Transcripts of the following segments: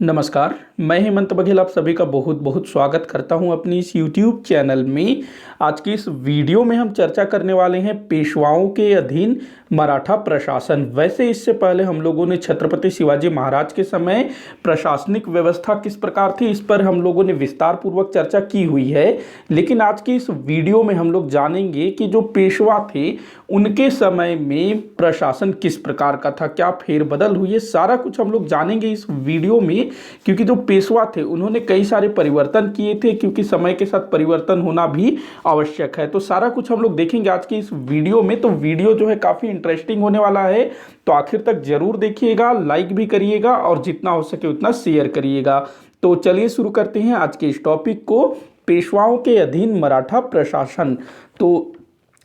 नमस्कार, मैं हेमंत बघेल आप सभी का बहुत बहुत स्वागत करता हूं अपनी इस YouTube चैनल में। आज की इस वीडियो में हम चर्चा करने वाले हैं पेशवाओं के अधीन मराठा प्रशासन। वैसे इससे पहले हम लोगों ने छत्रपति शिवाजी महाराज के समय प्रशासनिक व्यवस्था किस प्रकार थी इस पर हम लोगों ने विस्तार पूर्वक चर्चा की हुई है, लेकिन आज की इस वीडियो में हम लोग जानेंगे कि जो पेशवा थे उनके समय में प्रशासन किस प्रकार का था, क्या फेरबदल हुई है, सारा कुछ हम लोग जानेंगे इस वीडियो में। क्योंकि जो पेशवा थे उन्होंने कई सारे परिवर्तन किए थे, क्योंकि समय के साथ परिवर्तन होना भी आवश्यक है। तो सारा कुछ हम लोग देखेंगे आज की इस वीडियो में। तो वीडियो जो है काफ़ी इंटरेस्टिंग होने वाला है, तो आखिर तक जरूर देखिएगा, लाइक भी करिएगा और जितना हो सके उतना शेयर करिएगा। तो चलिए शुरू करते हैं आज के इस टॉपिक को, पेशवाओं के अधीन मराठा प्रशासन। तो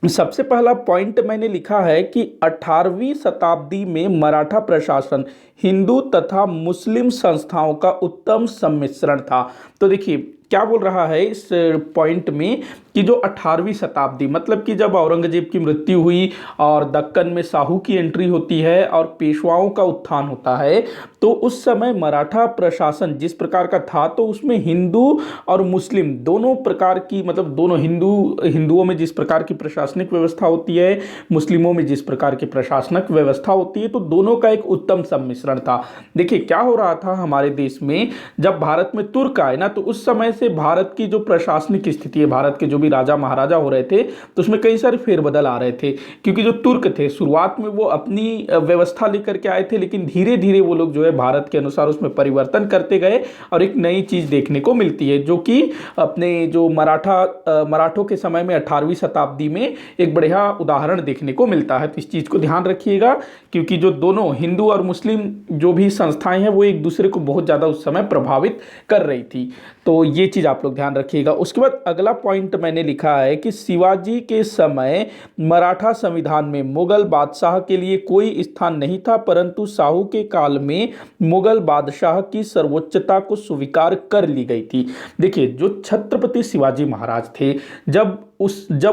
सबसे पहला पॉइंट मैंने लिखा है कि 18वीं शताब्दी में मराठा प्रशासन हिंदू तथा मुस्लिम संस्थाओं का उत्तम सम्मिश्रण था। तो देखिए क्या बोल रहा है इस पॉइंट में कि जो 18वीं शताब्दी मतलब कि जब औरंगजेब की मृत्यु हुई और दक्कन में साहू की एंट्री होती है और पेशवाओं का उत्थान होता है, तो उस समय मराठा प्रशासन जिस प्रकार का था तो उसमें हिंदू और मुस्लिम दोनों प्रकार की, मतलब दोनों हिंदुओं में जिस प्रकार की प्रशासनिक व्यवस्था होती है, मुस्लिमों में जिस प्रकार की प्रशासनिक व्यवस्था होती है, तो दोनों का एक उत्तम सम्मिश्रण था। देखिए क्या हो रहा था हमारे देश में, जब भारत में तुर्क आए ना, तो उस समय से भारत की जो प्रशासनिक स्थिति है, भारत के जो भी राजा महाराजा हो रहे थे, तो उसमें कई सारे फेरबदल आ रहे थे। क्योंकि जो तुर्क थे शुरुआत में वो अपनी व्यवस्था लेकर के आए थे, लेकिन धीरे धीरे वो लोग जो है भारत के अनुसार उसमें परिवर्तन करते गए और एक नई चीज देखने को मिलती है, जो कि अपने जो मराठों के समय में 18वीं शताब्दी में एक बढ़िया उदाहरण देखने को मिलता है। तो इस चीज को ध्यान रखिएगा, क्योंकि जो दोनों हिंदू और मुस्लिम जो भी संस्थाएं हैं वो एक दूसरे को बहुत ज्यादा उस समय प्रभावित कर रही थी। तो ये चीज आप लोग ध्यान रखिएगा। उसके बाद अगला पॉइंट मैंने लिखा है कि शिवाजी के समय मराठा संविधान में मुगल बादशाह के लिए कोई स्थान नहीं था, परंतु शाहू के काल में मुगल बादशाह की सर्वोच्चता को स्वीकार कर ली गई थी। देखिए जो छत्रपति शिवाजी महाराज थे, जब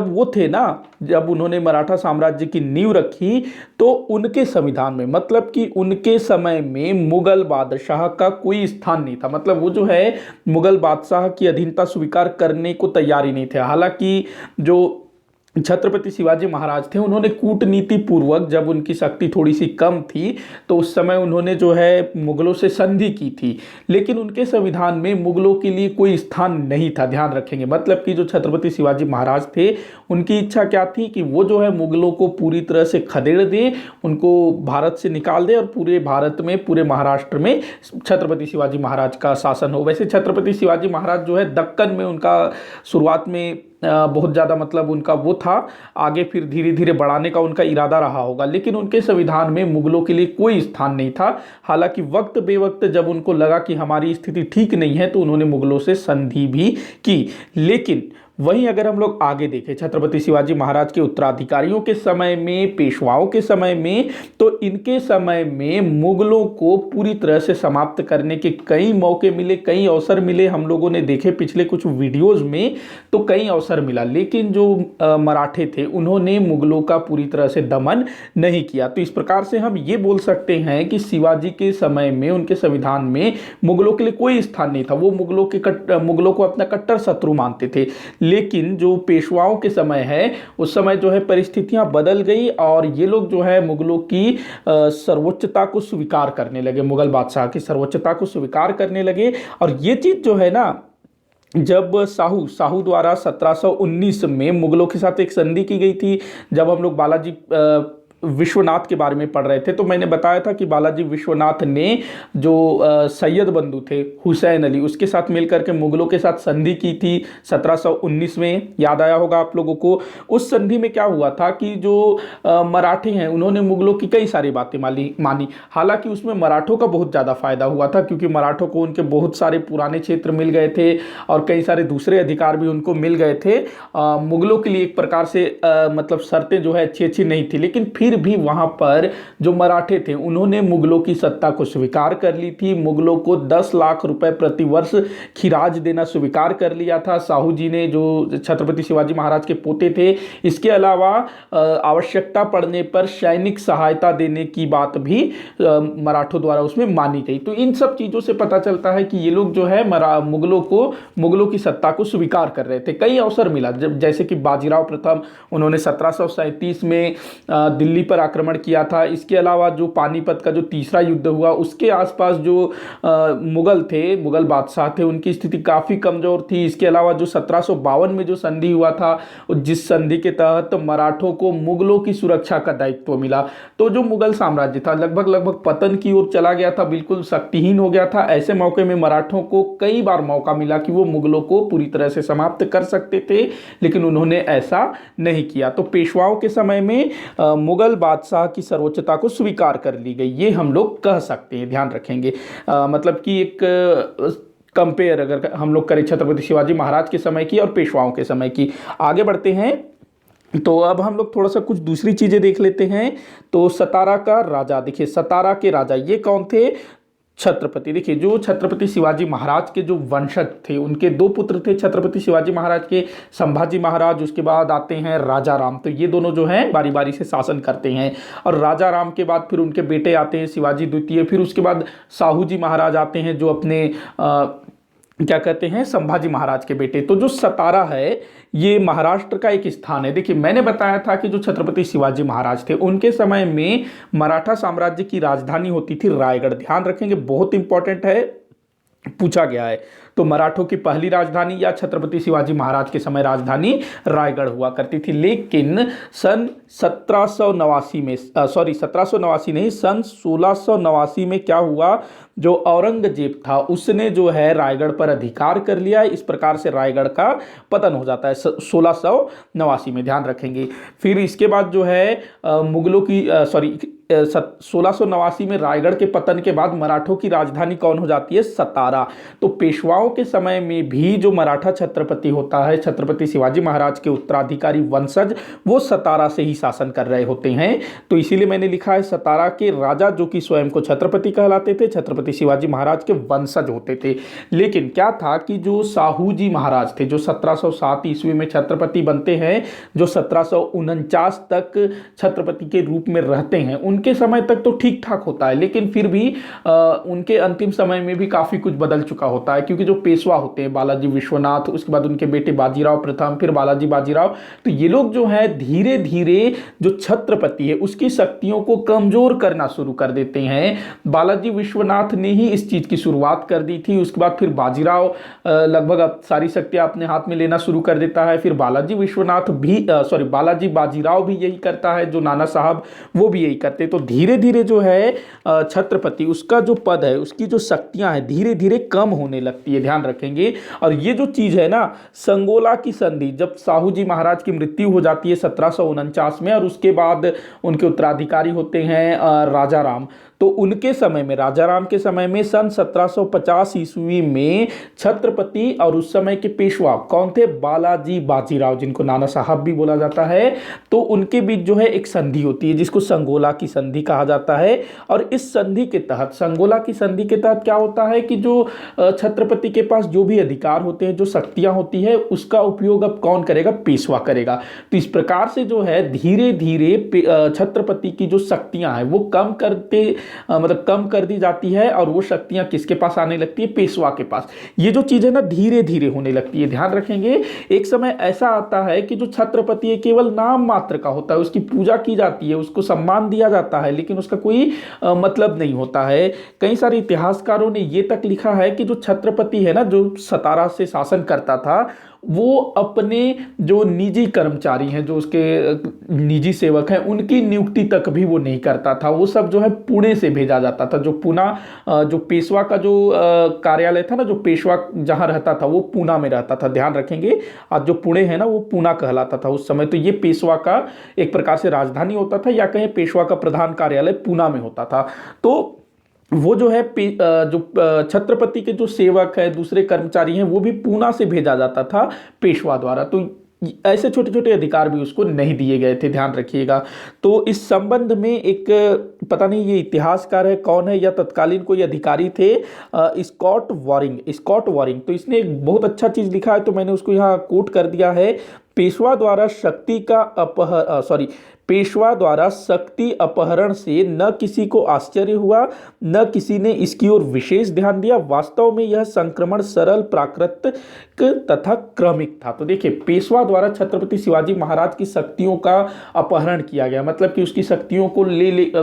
वो थे ना, जब उन्होंने मराठा साम्राज्य की नींव रखी, तो उनके संविधान में, मतलब कि उनके समय में मुगल बादशाह का कोई स्थान नहीं था। मतलब वो जो है मुगल बादशाह की अधीनता स्वीकार करने को तैयार ही नहीं थे। हालांकि जो छत्रपति शिवाजी महाराज थे उन्होंने कूटनीति पूर्वक, जब उनकी शक्ति थोड़ी सी कम थी, तो उस समय उन्होंने जो है मुगलों से संधि की थी, लेकिन उनके संविधान में मुगलों के लिए कोई स्थान नहीं था। ध्यान रखेंगे, मतलब कि जो छत्रपति शिवाजी महाराज थे उनकी इच्छा क्या थी कि वो जो है मुगलों को पूरी तरह से खदेड़ दे, उनको भारत से निकाल दे और पूरे भारत में, पूरे महाराष्ट्र में छत्रपति शिवाजी महाराज का शासन हो। वैसे छत्रपति शिवाजी महाराज जो है दक्कन में उनका शुरुआत में बहुत ज़्यादा, मतलब उनका वो था, आगे फिर धीरे धीरे बढ़ाने का उनका इरादा रहा होगा, लेकिन उनके संविधान में मुगलों के लिए कोई स्थान नहीं था। हालांकि वक्त बेवक्त जब उनको लगा कि हमारी स्थिति ठीक नहीं है, तो उन्होंने मुगलों से संधि भी की। लेकिन वहीं अगर हम लोग आगे देखें छत्रपति शिवाजी महाराज के उत्तराधिकारियों के समय में, पेशवाओं के समय में, तो इनके समय में मुगलों को पूरी तरह से समाप्त करने के कई मौके मिले, कई अवसर मिले। हम लोगों ने देखे पिछले कुछ वीडियोज में, तो कई अवसर मिला, लेकिन जो मराठे थे उन्होंने मुगलों का पूरी तरह से दमन नहीं किया। तो इस प्रकार से हम ये बोल सकते हैं कि शिवाजी के समय में उनके संविधान में मुगलों के लिए कोई स्थान नहीं था। वो मुगलों को अपना कट्टर शत्रु मानते थे। लेकिन जो पेशवाओं के समय है, उस समय जो है परिस्थितियां बदल गई और ये लोग जो है मुगलों की सर्वोच्चता को स्वीकार करने लगे, मुगल बादशाह की सर्वोच्चता को स्वीकार करने लगे। और ये चीज जो है ना, जब साहू द्वारा 1719 में मुगलों के साथ एक संधि की गई थी, जब हम लोग बालाजी विश्वनाथ के बारे में पढ़ रहे थे, तो मैंने बताया था कि बालाजी विश्वनाथ ने जो सैयद बंधु थे हुसैन अली, उसके साथ मिलकर के मुगलों के साथ संधि की थी 1719 में। याद आया होगा आप लोगों को। उस संधि में क्या हुआ था कि जो मराठे हैं उन्होंने मुगलों की कई सारी बातें मानी। हालांकि उसमें मराठों का बहुत ज़्यादा फायदा हुआ था, क्योंकि मराठों को उनके बहुत सारे पुराने क्षेत्र मिल गए थे और कई सारे दूसरे अधिकार भी उनको मिल गए थे। मुगलों के लिए एक प्रकार से मतलब शर्तें जो है अच्छी अच्छी नहीं थी, लेकिन फिर फिर भी वहां पर जो मराठे थे उन्होंने मुगलों की सत्ता को स्वीकार कर ली थी। मुगलों को 10 लाख रुपए प्रति वर्ष खिराज देना स्वीकार कर लिया था साहू जी ने, जो छत्रपति शिवाजी महाराज के पोते थे। इसके अलावा आवश्यकता पड़ने पर सैनिक सहायता देने की बात भी मराठों द्वारा उसमें मानी गई। तो इन सब चीजों से पता चलता है कि ये लोग जो है मुगलों की सत्ता को स्वीकार कर रहे थे। कई अवसर मिला, जैसे कि बाजीराव प्रथम, उन्होंने 1737 में दिल्ली पर आक्रमण किया था। इसके अलावा जो पानीपत का जो तीसरा युद्ध हुआ उसके आसपास जो मुगल बादशाह थे उनकी स्थिति काफ़ी कमज़ोर थी। इसके अलावा जो 1752 में जो संधि हुआ था, जिस संधि के तहत मराठों को मुगलों की सुरक्षा का दायित्व मिला, तो जो मुगल साम्राज्य था लगभग पतन की ओर चला गया था, बिल्कुल शक्तिहीन हो गया था। ऐसे मौके में मराठों को कई बार मौका मिला कि वो मुगलों को पूरी तरह से समाप्त कर सकते थे, लेकिन उन्होंने ऐसा नहीं किया। तो पेशवाओं के समय में मुगल बादशाह की सर्वोच्चता को स्वीकार कर ली गई, ये हम लोग कह सकते हैं, ध्यान रखेंगे। मतलब कि एक कंपेयर अगर हम लोग करें छत्रपति शिवाजी महाराज के समय की और पेशवाओं के समय की। आगे बढ़ते हैं तो अब हम लोग थोड़ा सा कुछ दूसरी चीजें देख लेते हैं। तो सतारा का राजा, देखिए सतारा के राजा ये कौन थे? छत्रपति। देखिए जो छत्रपति शिवाजी महाराज के जो वंशज थे उनके दो पुत्र थे छत्रपति शिवाजी महाराज के, संभाजी महाराज, उसके बाद आते हैं राजा राम। तो ये दोनों जो हैं बारी बारी से शासन करते हैं, और राजा राम के बाद फिर उनके बेटे आते हैं शिवाजी द्वितीय, फिर उसके बाद साहू जी महाराज आते हैं जो अपने क्या कहते हैं संभाजी महाराज के बेटे। तो जो सतारा है ये महाराष्ट्र का एक स्थान है। देखिए मैंने बताया था कि जो छत्रपति शिवाजी महाराज थे उनके समय में मराठा साम्राज्य की राजधानी होती थी रायगढ़। ध्यान रखेंगे, बहुत इंपॉर्टेंट है, पूछा गया है। तो मराठों की पहली राजधानी या छत्रपति शिवाजी महाराज के समय राजधानी रायगढ़ हुआ करती थी, लेकिन सन 1789 में सन 1689 में क्या हुआ, जो औरंगजेब था उसने जो है रायगढ़ पर अधिकार कर लिया। इस प्रकार से रायगढ़ का पतन हो जाता है 1689 में, ध्यान रखेंगे। फिर इसके बाद जो है मुगलों की 1689 में रायगढ़ के पतन के बाद मराठों की राजधानी कौन हो जाती है? सतारा। तो पेशवाओं के समय में भी जो मराठा छत्रपति होता है, छत्रपति शिवाजी महाराज के उत्तराधिकारी वंशज, वो सतारा से ही शासन कर रहे होते हैं। तो इसीलिए मैंने लिखा है सतारा के राजा, जो कि स्वयं को छत्रपति कहलाते थे, छत्रपति शिवाजी महाराज के वंशज होते थे। लेकिन क्या था कि जो साहू जी महाराज थे, जो 1707 ईस्वी में छत्रपति बनते हैं, जो 1749 तक छत्रपति के रूप में रहते हैं, उनके समय तक तो ठीक ठाक होता है, लेकिन फिर भी उनके अंतिम समय में भी काफी कुछ बदल चुका होता है। क्योंकि जो पेशवा होते हैं बालाजी विश्वनाथ, उसके बाद उनके बेटे बाजीराव प्रथम, फिर बालाजी बाजीराव, तो ये लोग जो है धीरे धीरे जो छत्रपति है उसकी शक्तियों को कमजोर करना शुरू कर देते हैं। बालाजी विश्वनाथ ने ही इस चीज की शुरुआत कर दी थी। उसके बाद फिर बाजीराव लगभग सारी शक्तियां अपने हाथ में लेना शुरू कर देता है। फिर बालाजी बाजीराव भी यही करता है, जो नाना साहब वो भी यही करते। तो धीरे धीरे जो है छत्रपति, उसका जो पद है, उसकी जो शक्तियां हैं धीरे धीरे कम होने लगती है, ध्यान रखेंगे। और ये जो चीज है ना, संगोला की संधि, जब साहू जी महाराज की मृत्यु हो जाती है 1749 में, और उसके बाद उनके उत्तराधिकारी होते हैं राजा राम, तो उनके समय में, राजा राम के समय में सन 1750 ईस्वी में छत्रपति और उस समय के पेशवा कौन थे? बालाजी बाजीराव, जिनको नाना साहब भी बोला जाता है। तो उनके बीच जो है एक संधि होती है जिसको संगोला की संधि कहा जाता है। और इस संधि के तहत, संगोला की संधि के तहत क्या होता है कि जो छत्रपति के पास जो भी अधिकार होते हैं, जो शक्तियां होती है, उसका उपयोग अब कौन करेगा? पेशवा करेगा। तो इस प्रकार से जो है धीरे धीरे छत्रपति की जो शक्तियां हैं वो कम कर दी जाती है, और वो शक्तियां किसके पास आने लगती है? पेशवा के पास। ये जो चीज है ना धीरे धीरे होने लगती है, ध्यान रखेंगे। एक समय ऐसा आता है कि जो छत्रपति है केवल नाम मात्र का होता है, उसकी पूजा की जाती है, उसको सम्मान दिया जाता है, लेकिन उसका कोई मतलब नहीं होता है। कई सारे इतिहासकारों ने ये तक लिखा है कि जो छत्रपति है ना, जो सतारा से शासन करता था, वो अपने जो निजी कर्मचारी हैं, जो उसके निजी सेवक हैं, उनकी नियुक्ति तक भी वो नहीं करता था। वो सब जो है पुणे से भेजा जाता था। जो जो पेशवा का जो कार्यालय था ना, जो पेशवा जहां रहता था वो पूना में रहता था, ध्यान रखेंगे। आज जो पुणे है ना वो पूना कहलाता था उस समय। तो ये पेशवा का एक प्रकार से राजधानी होता था, या कहें पेशवा का प्रधान कार्यालय पूना में होता था। तो वो जो है जो छत्रपति के जो सेवक है, दूसरे कर्मचारी हैं, वो भी पूना से भेजा जाता था पेशवा द्वारा। तो ऐसे छोटे छोटे अधिकार भी उसको नहीं दिए गए थे, ध्यान रखिएगा। तो इस संबंध में एक, पता नहीं ये इतिहासकार है कौन है या तत्कालीन कोई अधिकारी थे, स्कॉट वॉरिंग, तो इसने एक बहुत अच्छा चीज लिखा है, तो मैंने उसको यहाँ कोट कर दिया है। पेशवा द्वारा पेशवा द्वारा शक्ति अपहरण से न किसी को आश्चर्य हुआ, न किसी ने इसकी ओर विशेष ध्यान दिया। वास्तव में यह संक्रमण सरल, प्राकृतिक तथा क्रमिक था। तो देखिए, पेशवा द्वारा छत्रपति शिवाजी महाराज की शक्तियों का अपहरण किया गया, मतलब कि उसकी शक्तियों को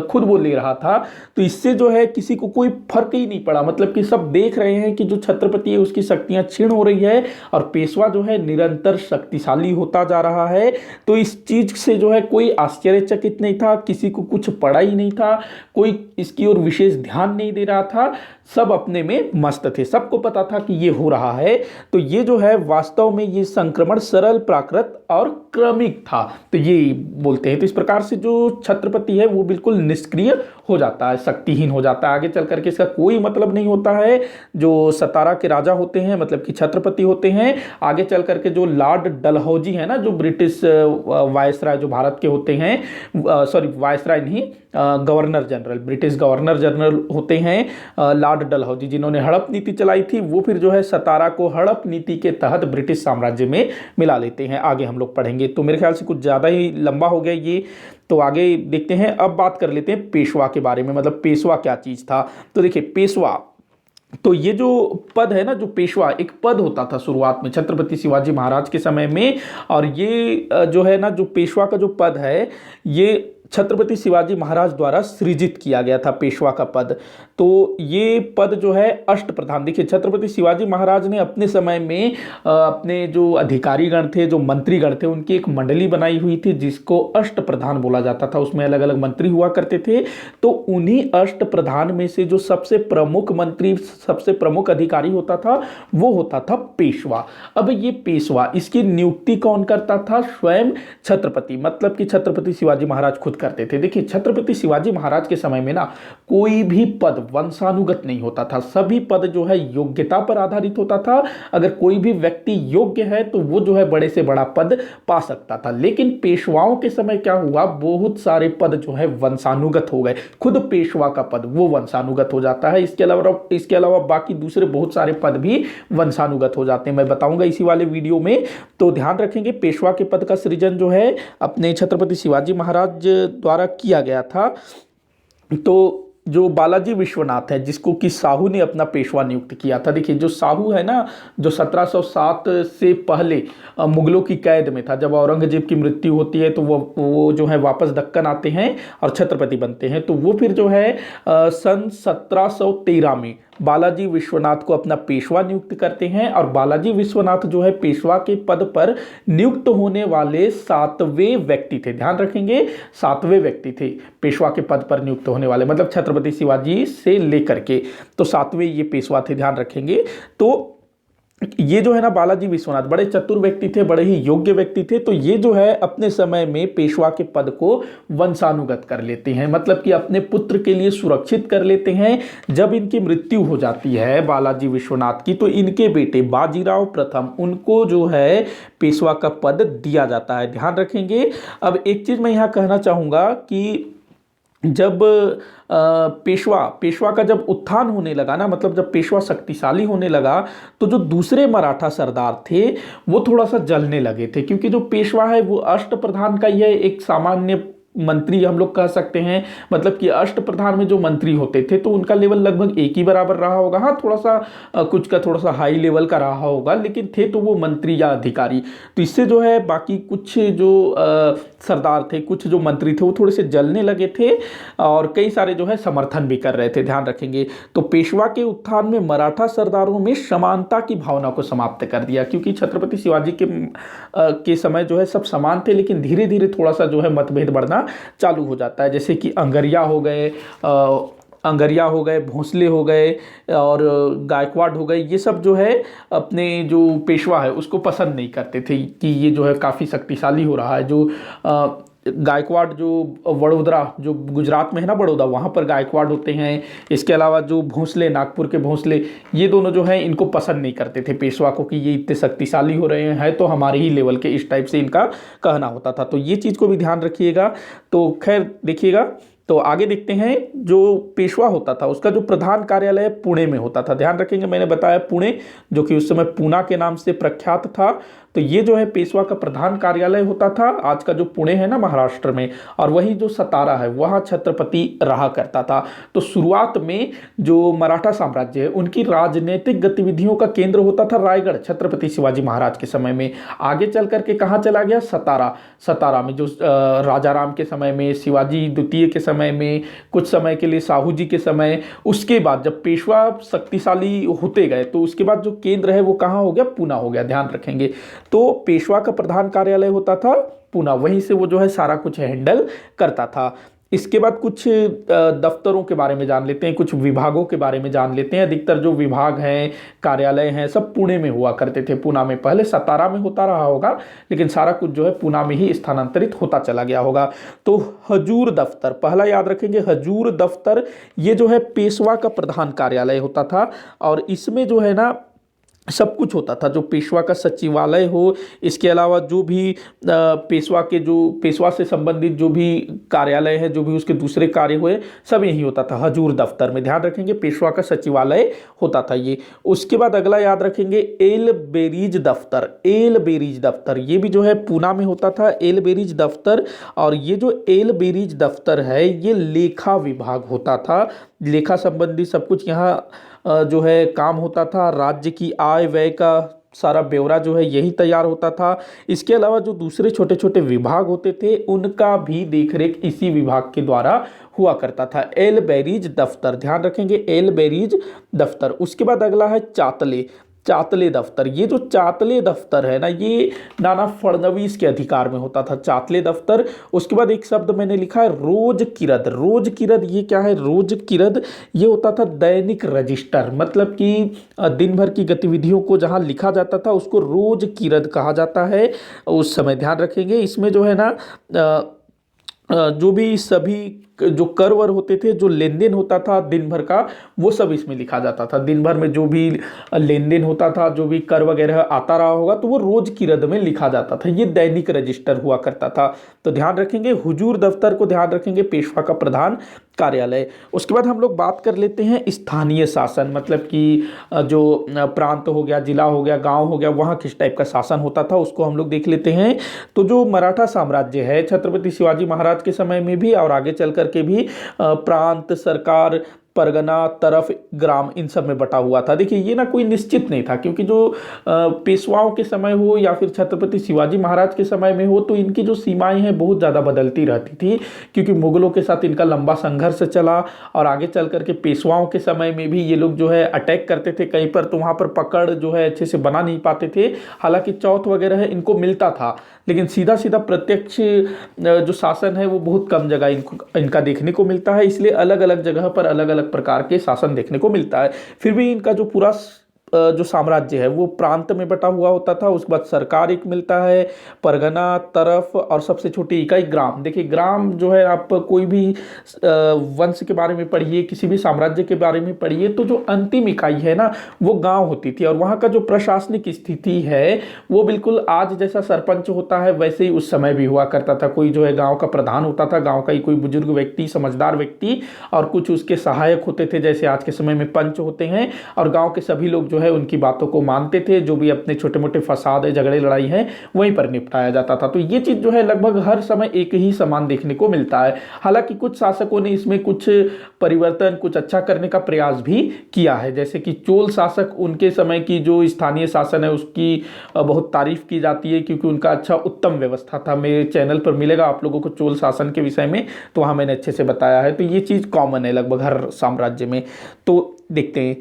खुद वो ले रहा था। तो इससे जो है किसी को कोई फर्क ही नहीं पड़ा, मतलब कि सब देख रहे हैं कि जो छत्रपति है उसकी शक्तियां क्षीण हो रही है और पेशवा जो है निरंतर शक्तिशाली होता जा रहा है। तो इस चीज से जो है कोई आश्चर्यचकित नहीं था, किसी को कुछ पड़ा ही नहीं था, कोई इसकी ओर विशेष ध्यान नहीं दे रहा था, सब अपने में मस्त थे, सबको पता था कि ये हो रहा है। तो ये जो है वास्तव में ये संक्रमण सरल, प्राकृत और क्रमिक था, तो ये बोलते हैं। तो इस प्रकार से जो छत्रपति है वो बिल्कुल निष्क्रिय हो जाता है, शक्तिहीन हो जाता है, आगे चल करके इसका कोई मतलब नहीं होता है। जो सतारा के राजा होते हैं, मतलब कि छत्रपति होते हैं, आगे चल करके जो लॉर्ड डलहौजी है ना, जो ब्रिटिश वायसराय जो भारत के होते हैं, सॉरी वायसराय नहीं, governor general, British governor general होते हैं लॉर्ड डलहौजी, जिन्होंने हड़प नीति चलाई थी, वो फिर जो है सतारा को हड़प नीति के तहत ब्रिटिश साम्राज्य में मिला लेते हैं। आगे हम लोग पढ़ेंगे, तो मेरे ख्याल से कुछ ज़्यादा ही लंबा हो गया ये, तो आगे देखते हैं। अब बात कर लेते हैं पेशवा के बारे में, मतलब पेशवा क्या चीज़ था। तो देखिए, पेशवा, तो ये जो पद है ना, जो पेशवा एक पद होता था शुरुआत में छत्रपति शिवाजी महाराज के समय में, और ये जो है ना, जो पेशवा का जो पद है, ये छत्रपति शिवाजी महाराज द्वारा सृजित किया गया था, पेशवा का पद। तो ये पद जो है अष्ट प्रधान, देखिए छत्रपति शिवाजी महाराज ने अपने समय में अपने जो अधिकारीगण थे, जो मंत्रीगण थे, उनकी एक मंडली बनाई हुई थी जिसको अष्ट प्रधान बोला जाता था। उसमें अलग अलग मंत्री हुआ करते थे। तो उन्हीं अष्ट प्रधान में से जो सबसे प्रमुख मंत्री, सबसे प्रमुख अधिकारी होता था, वो होता था पेशवा। अब ये पेशवा, इसकी नियुक्ति कौन करता था? स्वयं छत्रपति, मतलब कि छत्रपति शिवाजी महाराज खुद करते थे। देखिए, छत्रपति शिवाजी महाराज के समय में ना कोई भी पद वंशानुगत नहीं होता था, सभी पद जो है योग्यता पर आधारित होता था। अगर कोई भी व्यक्ति योग्य है तो वो जो है बड़े से बड़ा पद पा सकता था। लेकिन पेशवाओं के समय क्या हुआ, बहुत सारे पद जो है वंशानुगत हो गए। खुद पेशवा का पद वो वंशानुगत हो जाता है। इसके अलावा बाकी दूसरे बहुत सारे पद भी वंशानुगत हो जाते हैं, मैं बताऊंगा इसी वाले वीडियो में। तो ध्यान रखेंगे, पेशवा के पद का सृजन जो है अपने छत्रपति शिवाजी महाराज द्वारा किया गया था। तो जो बालाजी विश्वनाथ है, जिसको कि साहू ने अपना पेशवा नियुक्त किया था। देखिए, जो साहू है ना, जो 1707 से पहले मुगलों की कैद में था, जब औरंगजेब की मृत्यु होती है तो वो जो है वापस दक्कन आते हैं और छत्रपति बनते हैं। तो वो फिर जो है सन 1713 में बालाजी विश्वनाथ को अपना पेशवा नियुक्त करते हैं। और बालाजी विश्वनाथ जो है पेशवा के पद पर नियुक्त होने वाले 7वें व्यक्ति थे। ध्यान रखेंगे, 7वें व्यक्ति थे पेशवा के पद पर नियुक्त होने वाले, मतलब छत्रपति शिवाजी से लेकर के, तो 7वें ये पेशवा थे, ध्यान रखेंगे। तो ये जो है ना बालाजी विश्वनाथ बड़े चतुर व्यक्ति थे, बड़े ही योग्य व्यक्ति थे। तो ये जो है अपने समय में पेशवा के पद को वंशानुगत कर लेते हैं, मतलब कि अपने पुत्र के लिए सुरक्षित कर लेते हैं। जब इनकी मृत्यु हो जाती है बालाजी विश्वनाथ की, तो इनके बेटे बाजीराव प्रथम, उनको जो है पेशवा का पद दिया जाता है। ध्यान रखेंगे। अब एक चीज मैं यहाँ कहना चाहूँगा कि जब पेशवा का जब उत्थान होने लगा ना, मतलब जब पेशवा शक्तिशाली होने लगा, तो जो दूसरे मराठा सरदार थे वो थोड़ा सा जलने लगे थे, क्योंकि जो पेशवा है वो अष्ट प्रधान का यह एक सामान्य मंत्री हम लोग कह सकते हैं। मतलब कि अष्ट प्रधान में जो मंत्री होते थे तो उनका लेवल लगभग एक ही बराबर रहा होगा। हाँ, थोड़ा सा कुछ का थोड़ा सा हाई लेवल का रहा होगा, लेकिन थे तो वो मंत्री या अधिकारी। तो इससे जो है बाकी कुछ जो सरदार थे, कुछ जो मंत्री थे, वो थोड़े से जलने लगे थे और कई सारे जो है समर्थन भी कर रहे थे। ध्यान रखेंगे। तो पेशवा के उत्थान में मराठा सरदारों में समानता की भावना को समाप्त कर दिया, क्योंकि छत्रपति शिवाजी के समय जो है सब समान थे, लेकिन धीरे धीरे थोड़ा सा जो है मतभेद बढ़ना चालू हो जाता है। जैसे कि अंगरिया हो गए, भोसले हो गए और गायकवाड़ हो गए, ये सब जो है अपने जो पेशवा है उसको पसंद नहीं करते थे कि ये जो है काफ़ी शक्तिशाली हो रहा है। जो गायकवाड़ जो वडोदरा जो गुजरात में है ना, बड़ौदा, वहाँ पर गायकवाड़ होते हैं। इसके अलावा जो भोंसले, नागपुर के भोंसले, ये दोनों जो हैं इनको पसंद नहीं करते थे पेशवा को कि ये इतने शक्तिशाली हो रहे हैं तो हमारे ही लेवल के, इस टाइप से इनका कहना होता था। तो ये चीज़ को भी ध्यान रखिएगा। तो खैर देखिएगा, तो आगे देखते हैं। जो पेशवा होता था उसका जो प्रधान कार्यालय पुणे में होता था। ध्यान रखेंगे, मैंने बताया पुणे, जो कि उस समय पूना के नाम से प्रख्यात था। तो ये जो है पेशवा का प्रधान कार्यालय होता था, आज का जो पुणे है ना महाराष्ट्र में, और वही जो सतारा है वहाँ छत्रपति रहा करता था। तो शुरुआत में जो मराठा साम्राज्य है उनकी राजनीतिक गतिविधियों का केंद्र होता था रायगढ़, छत्रपति शिवाजी महाराज के समय में। आगे चल करके कहाँ चला गया? सतारा। सतारा में जो राजा राम के समय में, शिवाजी द्वितीय के समय में, कुछ समय के लिए साहू जी के समय, उसके बाद जब पेशवा शक्तिशाली होते गए तो उसके बाद जो केंद्र है वो कहाँ हो गया? पूना हो गया। ध्यान रखेंगे। तो पेशवा का प्रधान कार्यालय होता था पूना, वहीं से वो जो है सारा कुछ हैंडल करता था। इसके बाद कुछ दफ्तरों के बारे में जान लेते हैं, कुछ विभागों के बारे में जान लेते हैं। अधिकतर जो विभाग हैं, कार्यालय हैं, सब पुणे में हुआ करते थे। पूना में, पहले सतारा में होता रहा होगा, लेकिन सारा कुछ जो है पूना में ही स्थानांतरित होता चला गया होगा। तो हजूर दफ्तर, पहला याद रखेंगे, हजूर दफ्तर, ये जो है पेशवा का प्रधान कार्यालय होता था। और इसमें जो है ना सब कुछ होता था, जो पेशवा का सचिवालय हो, इसके अलावा जो भी पेशवा के जो पेशवा से संबंधित जो भी कार्यालय है, जो भी उसके दूसरे कार्य हुए, सब यही होता था हजूर दफ्तर में। ध्यान रखेंगे, पेशवा का सचिवालय होता था ये। उसके बाद अगला याद रखेंगे, एल बेरीज दफ्तर। एल बेरीज दफ्तर ये भी जो है पूना में होता था, एल बेरीज दफ्तर। और ये जो एल बेरीज दफ्तर है ये लेखा विभाग होता था। लेखा संबंधी सब कुछ यहाँ जो है काम होता था। राज्य की आय व्यय का सारा ब्यौरा जो है यही तैयार होता था। इसके अलावा जो दूसरे छोटे छोटे विभाग होते थे उनका भी देखरेख इसी विभाग के द्वारा हुआ करता था। एल बेरीज दफ्तर, ध्यान रखेंगे, एल बेरीज दफ्तर। उसके बाद अगला है चातले। चातले दफ्तर, ये जो चातले दफ्तर है ना, ये नाना फडणवीस के अधिकार में होता था, चातले दफ्तर। उसके बाद एक शब्द मैंने लिखा है रोज किरद। रोज किरद ये क्या है? रोज किरद ये होता था दैनिक रजिस्टर, मतलब कि दिन भर की गतिविधियों को जहाँ लिखा जाता था उसको रोज किरद कहा जाता है उस समय। ध्यान रखेंगे, इसमें जो है ना जो भी सभी जो कर वर होते थे, जो लेन देन होता था दिन भर का, वो सब इसमें लिखा जाता था। दिन भर में जो भी लेन देन होता था, जो भी कर वगैरह आता रहा होगा, तो वो रोज की रद में लिखा जाता था। ये दैनिक रजिस्टर हुआ करता था। तो ध्यान रखेंगे, हुजूर दफ्तर को ध्यान रखेंगे, पेशवा का प्रधान कार्यालय। उसके बाद हम लोग बात कर लेते हैं स्थानीय शासन, मतलब कि जो प्रांत हो गया, जिला हो गया, गांव हो गया, वहाँ किस टाइप का शासन होता था उसको हम लोग देख लेते हैं। तो जो मराठा साम्राज्य है छत्रपति शिवाजी महाराज के समय में भी और आगे चल करके भी प्रांत, सरकार, परगना, तरफ, ग्राम, इन सब में बटा हुआ था। देखिए ये ना कोई निश्चित नहीं था, क्योंकि जो पेशवाओं के समय हो या फिर छत्रपति शिवाजी महाराज के समय में हो, तो इनकी जो सीमाएं हैं बहुत ज़्यादा बदलती रहती थी, क्योंकि मुगलों के साथ इनका लंबा संघर्ष चला और आगे चल करके पेशवाओं के समय में भी ये लोग जो है अटैक करते थे कहीं पर, तो वहाँ पर पकड़ जो है अच्छे से बना नहीं पाते थे। हालांकि चौथ वगैरह है इनको मिलता था, लेकिन सीधा सीधा प्रत्यक्ष जो शासन है वो बहुत कम जगह इनका देखने को मिलता है। इसलिए अलग अलग जगह पर अलग अलग प्रकार के शासन देखने को मिलता है। फिर भी इनका जो पूरा जो साम्राज्य है वो प्रांत में बटा हुआ होता था। उसके बाद सरकार एक मिलता है, परगना, तरफ, और सबसे छोटी इकाई ग्राम। देखिए ग्राम जो है, आप कोई भी वंश के बारे में पढ़िए, किसी भी साम्राज्य के बारे में पढ़िए, तो जो अंतिम इकाई है ना वो गांव होती थी। और वहाँ का जो प्रशासनिक स्थिति है वो बिल्कुल आज जैसा सरपंच होता है वैसे ही उस समय भी हुआ करता था। कोई जो है गाँव का प्रधान होता था, गाँव का ही कोई बुजुर्ग व्यक्ति, समझदार व्यक्ति, और कुछ उसके सहायक होते थे, जैसे आज के समय में पंच होते हैं। और गाँव के सभी लोग जो है उनकी बातों को मानते थे। जो भी अपने छोटे मोटे फसाद है, झगड़े लड़ाई है, वहीं पर निपटाया जाता था। तो ये चीज जो है लगभग हर समय एक ही समान देखने को मिलता है। हालांकि कुछ शासकों ने इसमें कुछ परिवर्तन, कुछ अच्छा करने का प्रयास भी किया है, जैसे कि चोल शासक, उनके समय की जो स्थानीय शासन है उसकी बहुत तारीफ की जाती है, क्योंकि उनका अच्छा उत्तम व्यवस्था था। मेरे चैनल पर मिलेगा आप लोगों को चोल शासन के विषय में, तो वहाँ मैंने अच्छे से बताया है। तो ये चीज़ कॉमन है लगभग हर साम्राज्य में। तो देखते हैं,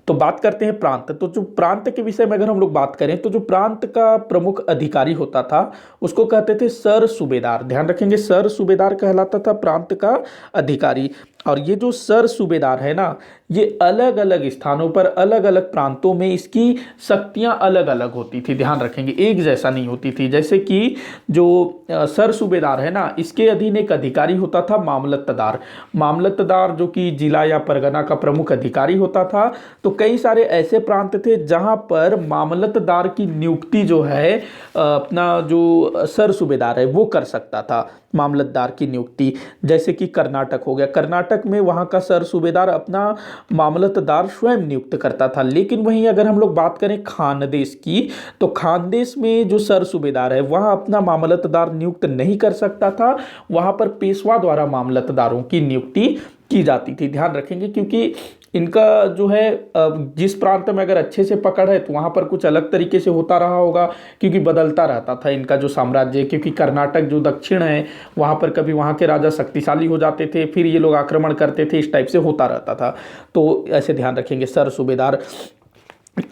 तो बात करते हैं प्रांत। तो जो प्रांत के विषय में अगर हम लोग बात करें, तो जो प्रांत का प्रमुख अधिकारी होता था उसको कहते थे सर सूबेदार। ध्यान रखेंगे, सर सूबेदार कहलाता था प्रांत का अधिकारी। और ये जो सर सूबेदार है ना, ये अलग अलग स्थानों पर अलग अलग प्रांतों में इसकी शक्तियां अलग अलग होती थी, ध्यान रखेंगे, एक जैसा नहीं होती थी। जैसे कि जो सर सूबेदार है ना, इसके अधीन एक अधिकारी होता था मामलतदार। मामलतदार जो कि जिला या परगना का प्रमुख अधिकारी होता था। तो कई सारे ऐसे प्रांत थे जहां पर मामलतदार की नियुक्ति जो है अपना जो सर सूबेदार है वो कर सकता था, मामलतदार की नियुक्ति। जैसे कि कर्नाटक हो गया, कर्नाटक में वहाँ का सर सूबेदार अपना मामलतदार स्वयं नियुक्त करता था। लेकिन वहीं अगर हम लोग बात करें खानदेश की, तो खानदेश में जो सर सूबेदार है वहाँ अपना मामलतदार नियुक्त नहीं कर सकता था, वहाँ पर पेशवा द्वारा मामलतदारों की नियुक्ति की जाती थी। ध्यान रखेंगे, क्योंकि इनका जो है जिस प्रांत में अगर अच्छे से पकड़ है तो वहाँ पर कुछ अलग तरीके से होता रहा होगा, क्योंकि बदलता रहता था इनका जो साम्राज्य। क्योंकि कर्नाटक जो दक्षिण है वहाँ पर कभी वहाँ के राजा शक्तिशाली हो जाते थे, फिर ये लोग आक्रमण करते थे, इस टाइप से होता रहता था। तो ऐसे ध्यान रखेंगे सर सूबेदार।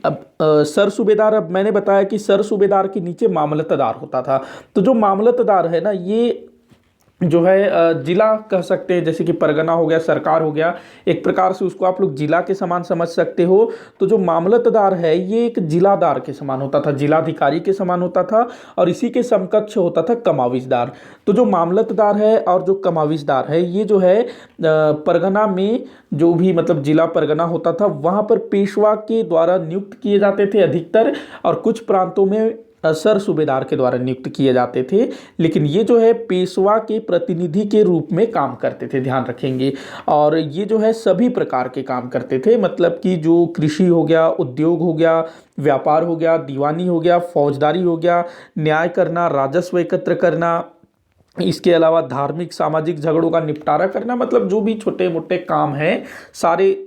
अब सर सूबेदार, अब मैंने बताया कि सर सूबेदार के नीचे मामलतदार होता था। तो जो मामलतदार है ना, ये जो है जिला कह सकते हैं, जैसे कि परगना हो गया, सरकार हो गया, एक प्रकार से उसको आप लोग जिला के समान समझ सकते हो। तो जो मामलतदार है ये एक जिलादार के समान होता था, जिलाधिकारी के समान होता था, और इसी के समकक्ष होता था कमाविजदार। तो जो मामलतदार है और जो कमाविजदार है, ये जो है परगना में जो भी मतलब जिला परगना होता था वहाँ पर पेशवा के द्वारा नियुक्त किए जाते थे अधिकतर, और कुछ प्रांतों में सर सूबेदार के द्वारा नियुक्त किए जाते थे। लेकिन ये जो है पेशवा के प्रतिनिधि के रूप में काम करते थे, ध्यान रखेंगे। और ये जो है सभी प्रकार के काम करते थे, मतलब कि जो कृषि हो गया, उद्योग हो गया, व्यापार हो गया, दीवानी हो गया, फौजदारी हो गया, न्याय करना, राजस्व एकत्र करना, इसके अलावा धार्मिक सामाजिक झगड़ों का निपटारा करना, मतलब जो भी छोटे मोटे काम हैं सारे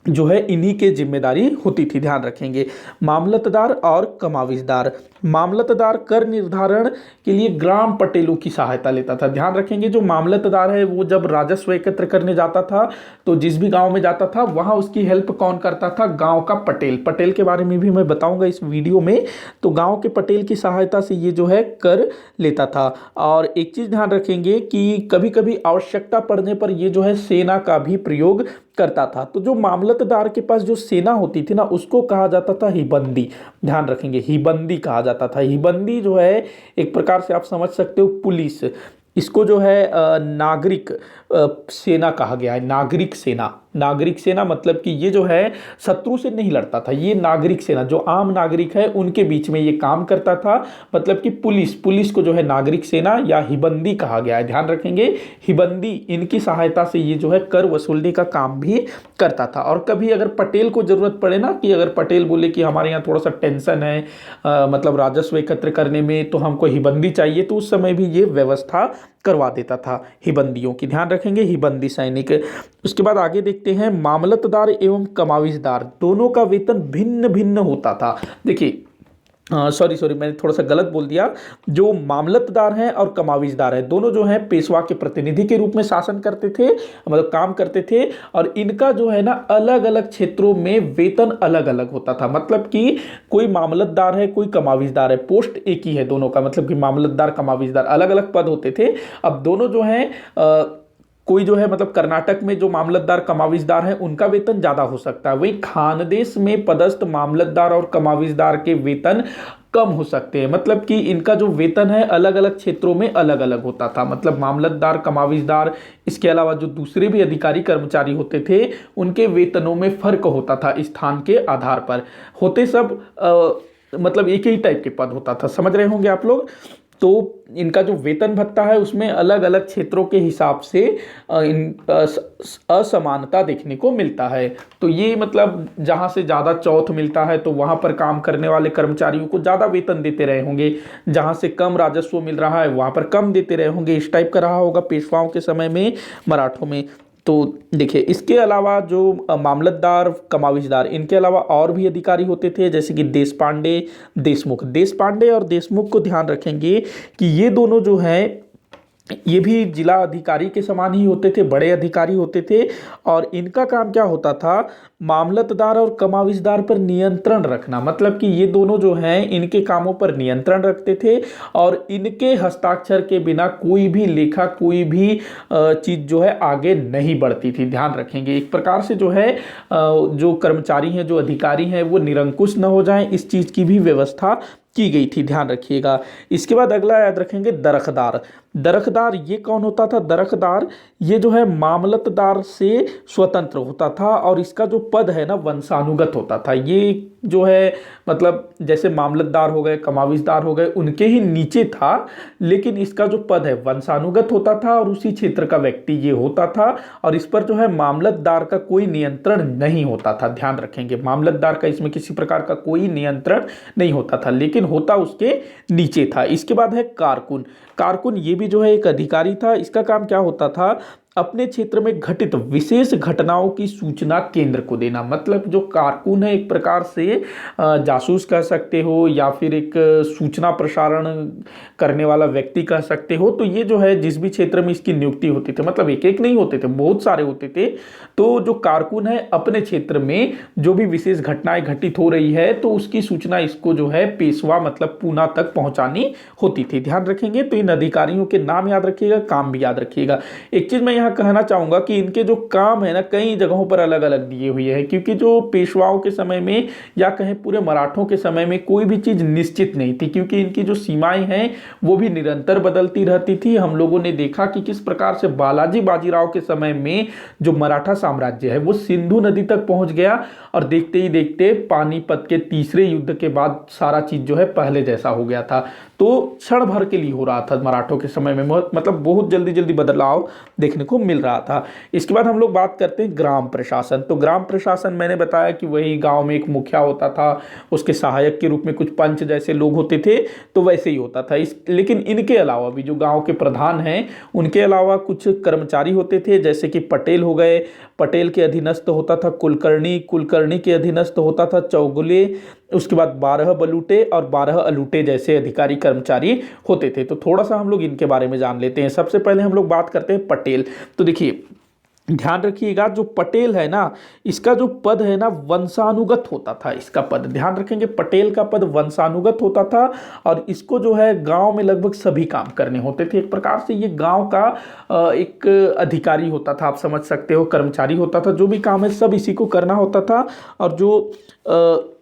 जो है इन्हीं के जिम्मेदारी होती थी। ध्यान रखेंगे, मामलतदार और कमाविजदार। मामलतदार कर निर्धारण के लिए ग्राम पटेलों की सहायता लेता था। ध्यान रखेंगे, जो मामलतदार है वो जब राजस्व एकत्र करने जाता था तो जिस भी गांव में जाता था वहां उसकी हेल्प कौन करता था? गांव का पटेल। पटेल के बारे में भी मैं बताऊंगा इस वीडियो में। तो गांव के पटेल की सहायता से ये जो है कर लेता था। और एक चीज ध्यान रखेंगे कि कभी कभी आवश्यकता पड़ने पर ये जो है सेना का भी प्रयोग करता था। तो जो मामलतदार के पास जो सेना होती थी ना, उसको कहा जाता था हिबंदी। ध्यान रखेंगे, हिबंदी कहा जाता था। हिबंदी जो है एक प्रकार से आप समझ सकते हो पुलिस। इसको जो है नागरिक सेना कहा गया है, नागरिक सेना। नागरिक सेना मतलब कि ये जो है शत्रु से नहीं लड़ता था, ये नागरिक सेना जो आम नागरिक है उनके बीच में ये काम करता था। मतलब कि पुलिस को जो है नागरिक सेना या हिबंदी कहा गया है। ध्यान रखेंगे, हिबंदी, इनकी सहायता से ये जो है कर वसूलने का काम भी करता था। और कभी अगर पटेल को जरूरत पड़े ना, कि अगर पटेल बोले कि हमारे यहाँ थोड़ा सा टेंशन है मतलब राजस्व एकत्र करने में, तो हमको हिबंदी चाहिए, तो उस समय भी ये व्यवस्था करवा देता था हिबंदियों की। ध्यान रखेंगे, हिबंदी सैनिक। उसके बाद आगे देखते हैं, मामलतदार एवं कमाविजदार दोनों का वेतन भिन्न भिन्न होता था। देखिए सॉरी मैंने थोड़ा सा गलत बोल दिया। जो मामलतदार हैं और कमाविजदार हैं, दोनों जो हैं पेशवा के प्रतिनिधि के रूप में शासन करते थे, मतलब काम करते थे। और इनका जो है ना अलग अलग क्षेत्रों में वेतन अलग अलग होता था। मतलब कि कोई मामलतदार है, कोई कमाविजदार है, पोस्ट एक ही है दोनों का, मतलब कि मामलतदार कमाविजदार अलग अलग पद होते थे। अब दोनों जो हैं कोई जो है मतलब कर्नाटक में जो मामलतदार कमाविजदार है उनका वेतन ज्यादा हो सकता है, वही खानदेश में पदस्थ मामलतदार और कमाविजदार के वेतन कम हो सकते हैं। मतलब कि इनका जो वेतन है अलग अलग क्षेत्रों में अलग अलग होता था। मतलब मामलतदार, कमाविजदार, इसके अलावा जो दूसरे भी अधिकारी कर्मचारी होते थे उनके वेतनों में फर्क होता था स्थान के आधार पर। होते सब मतलब एक ही टाइप के पद होता था, समझ रहे होंगे आप लोग। तो इनका जो वेतन भत्ता है उसमें अलग अलग क्षेत्रों के हिसाब से असमानता देखने को मिलता है। तो ये मतलब जहाँ से ज़्यादा चौथ मिलता है तो वहाँ पर काम करने वाले कर्मचारियों को ज़्यादा वेतन देते रहे होंगे, जहाँ से कम राजस्व मिल रहा है वहाँ पर कम देते रहे होंगे। इस टाइप का रहा होगा पेशवाओं के समय में, मराठों में। तो देखिए, इसके अलावा जो मामलतदार, कमाविजदार, इनके अलावा और भी अधिकारी होते थे, जैसे कि देशपांडे, देशमुख। देशपांडे और देशमुख को ध्यान रखेंगे कि ये दोनों जो हैं ये भी जिला अधिकारी के समान ही होते थे, बड़े अधिकारी होते थे। और इनका काम क्या होता था, मामलतदार और कमाविजदार पर नियंत्रण रखना। मतलब कि ये दोनों जो हैं इनके कामों पर नियंत्रण रखते थे और इनके हस्ताक्षर के बिना कोई भी लेखा, कोई भी चीज जो है आगे नहीं बढ़ती थी। ध्यान रखेंगे, एक प्रकार से जो है जो कर्मचारी हैं, जो अधिकारी हैं, वो निरंकुश न हो जाएं, इस चीज की भी व्यवस्था की गई थी। ध्यान रखिएगा। इसके बाद अगला याद रखेंगे, दरखदार। दरखदार ये कौन होता था? दरखदार ये जो है मामलतदार से स्वतंत्र होता था और इसका जो पद है ना वंशानुगत होता था। ये जो है मतलब जैसे मामलतदार हो गए, कमाविजदार हो गए, उनके ही नीचे था, लेकिन इसका जो पद है वंशानुगत होता था और उसी क्षेत्र का व्यक्ति ये होता था और इस पर जो है मामलतदार का कोई नियंत्रण नहीं होता था। ध्यान रखेंगे, मामलतदार का इसमें किसी प्रकार का कोई नियंत्रण नहीं होता था, लेकिन होता उसके नीचे था। इसके बाद है कारकुन। कारकुन ये भी जो है एक अधिकारी था। इसका काम क्या होता था, अपने क्षेत्र में घटित विशेष घटनाओं की सूचना केंद्र को देना। मतलब जो कारकुन है एक प्रकार से जासूस कह सकते हो या फिर एक सूचना प्रसारण करने वाला व्यक्ति कह सकते हो। तो ये जो है जिस भी क्षेत्र में इसकी नियुक्ति होती थी, मतलब एक एक नहीं होते थे, बहुत सारे होते थे। तो जो कारकुन है अपने क्षेत्र में जो भी विशेष घटनाएं घटित हो रही है तो उसकी सूचना इसको जो है पेशवा मतलब पूना तक पहुंचानी होती थी। ध्यान रखेंगे। तो इन अधिकारियों के नाम याद रखिएगा, काम भी याद रखिएगा। एक चीज मैं यहाँ कहना चाहूंगा कि इनके जो काम है ना कई जगहों पर अलग अलग दिए हुए हैं, क्योंकि जो पेशवाओं के समय में या कहें पूरे मराठों के समय में कोई भी चीज निश्चित नहीं थी, क्योंकि इनकी जो सीमाएं हैं वो भी निरंतर बदलती रहती थी। हम लोगों ने देखा कि किस प्रकार से बालाजी बाजीराव के समय में जो मराठा साम्राज्य है वो सिंधु नदी तक पहुंच गया और देखते ही देखते पानीपत के तीसरे युद्ध के बाद सारा चीज जो है पहले जैसा हो गया था। तो क्षण भर के लिए हो रहा था मराठों के समय में, मतलब बहुत जल्दी जल्दी बदलाव देखने को मिल रहा था। इसके बाद हम लोग बात करते हैं ग्राम प्रशासन। तो ग्राम प्रशासन मैंने बताया कि वही गांव में एक मुखिया होता था, उसके सहायक के रूप में कुछ पंच जैसे लोग होते थे, तो वैसे ही होता था। लेकिन इनके अलावा भी जो गांव के प्रधान हैं उनके अलावा कुछ कर्मचारी होते थे, जैसे कि पटेल हो गए। पटेल के अधीनस्थ होता था कुलकर्णी, कुलकर्णी के अधीनस्थ होता था चौगुले। उसके बाद 12 बलूटे और 12 अलूटे जैसे अधिकारी कर्मचारी होते थे। तो थोड़ा सा हम लोग इनके बारे में जान लेते हैं। सबसे पहले हम लोग बात करते हैं पटेल। तो देखिए ध्यान रखिएगा, जो पटेल है ना इसका जो पद है ना वंशानुगत होता था। इसका पद ध्यान रखेंगे, पटेल का पद वंशानुगत होता था और इसको जो है गांव में लगभग सभी काम करने होते थे। एक प्रकार से ये गांव का एक अधिकारी होता था, आप समझ सकते हो, कर्मचारी होता था। जो भी काम है सब इसी को करना होता था और जो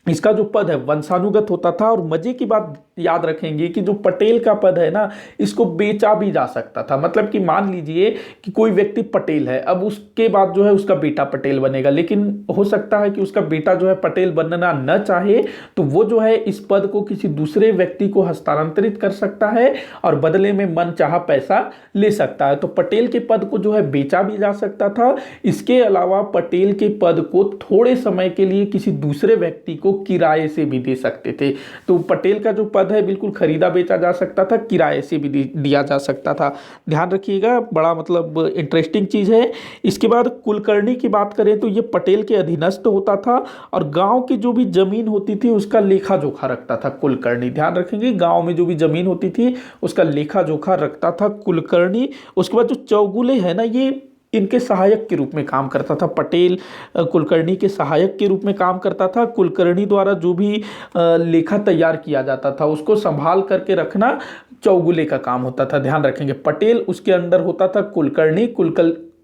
इसका जो पद है वंशानुगत होता था। और मजे की बात याद रखेंगे कि जो पटेल का पद है ना इसको बेचा भी जा सकता था। मतलब कि मान लीजिए कि कोई व्यक्ति पटेल है, अब उसके बाद जो है उसका बेटा पटेल बनेगा, लेकिन हो सकता है कि उसका बेटा जो है पटेल बनना न चाहे, तो वो जो है इस पद को किसी दूसरे व्यक्ति को हस्तांतरित कर सकता है और बदले में मनचाहा पैसा ले सकता है। तो पटेल के पद को जो है बेचा भी जा सकता था। इसके अलावा पटेल के पद को थोड़े समय के लिए किसी दूसरे व्यक्ति को किराए से भी दे सकते थे। तो पटेल का जो पद है बिल्कुल खरीदा बेचा जा सकता था, किराए से भी दिया जा सकता था। ध्यान रखिएगा, बड़ा मतलब इंटरेस्टिंग चीज है। इसके बाद कुलकर्णी की बात करें तो ये पटेल के अधीनस्थ होता था और गांव की जो भी जमीन होती थी उसका लेखा जोखा रखता था कुलकर्णी। ध्यान रखेंगे, गांव में जो भी जमीन होती थी उसका लेखा जोखा रखता था कुलकर्णी। उसके बाद जो चौगुले है ना ये इनके सहायक के रूप में काम करता था। पटेल कुलकर्णी के सहायक के रूप में काम करता था। कुलकर्णी द्वारा जो भी लेखा तैयार किया जाता था उसको संभाल करके रखना चौगुले का काम होता था। ध्यान रखेंगे, पटेल उसके अंडर होता था, कुलकर्णी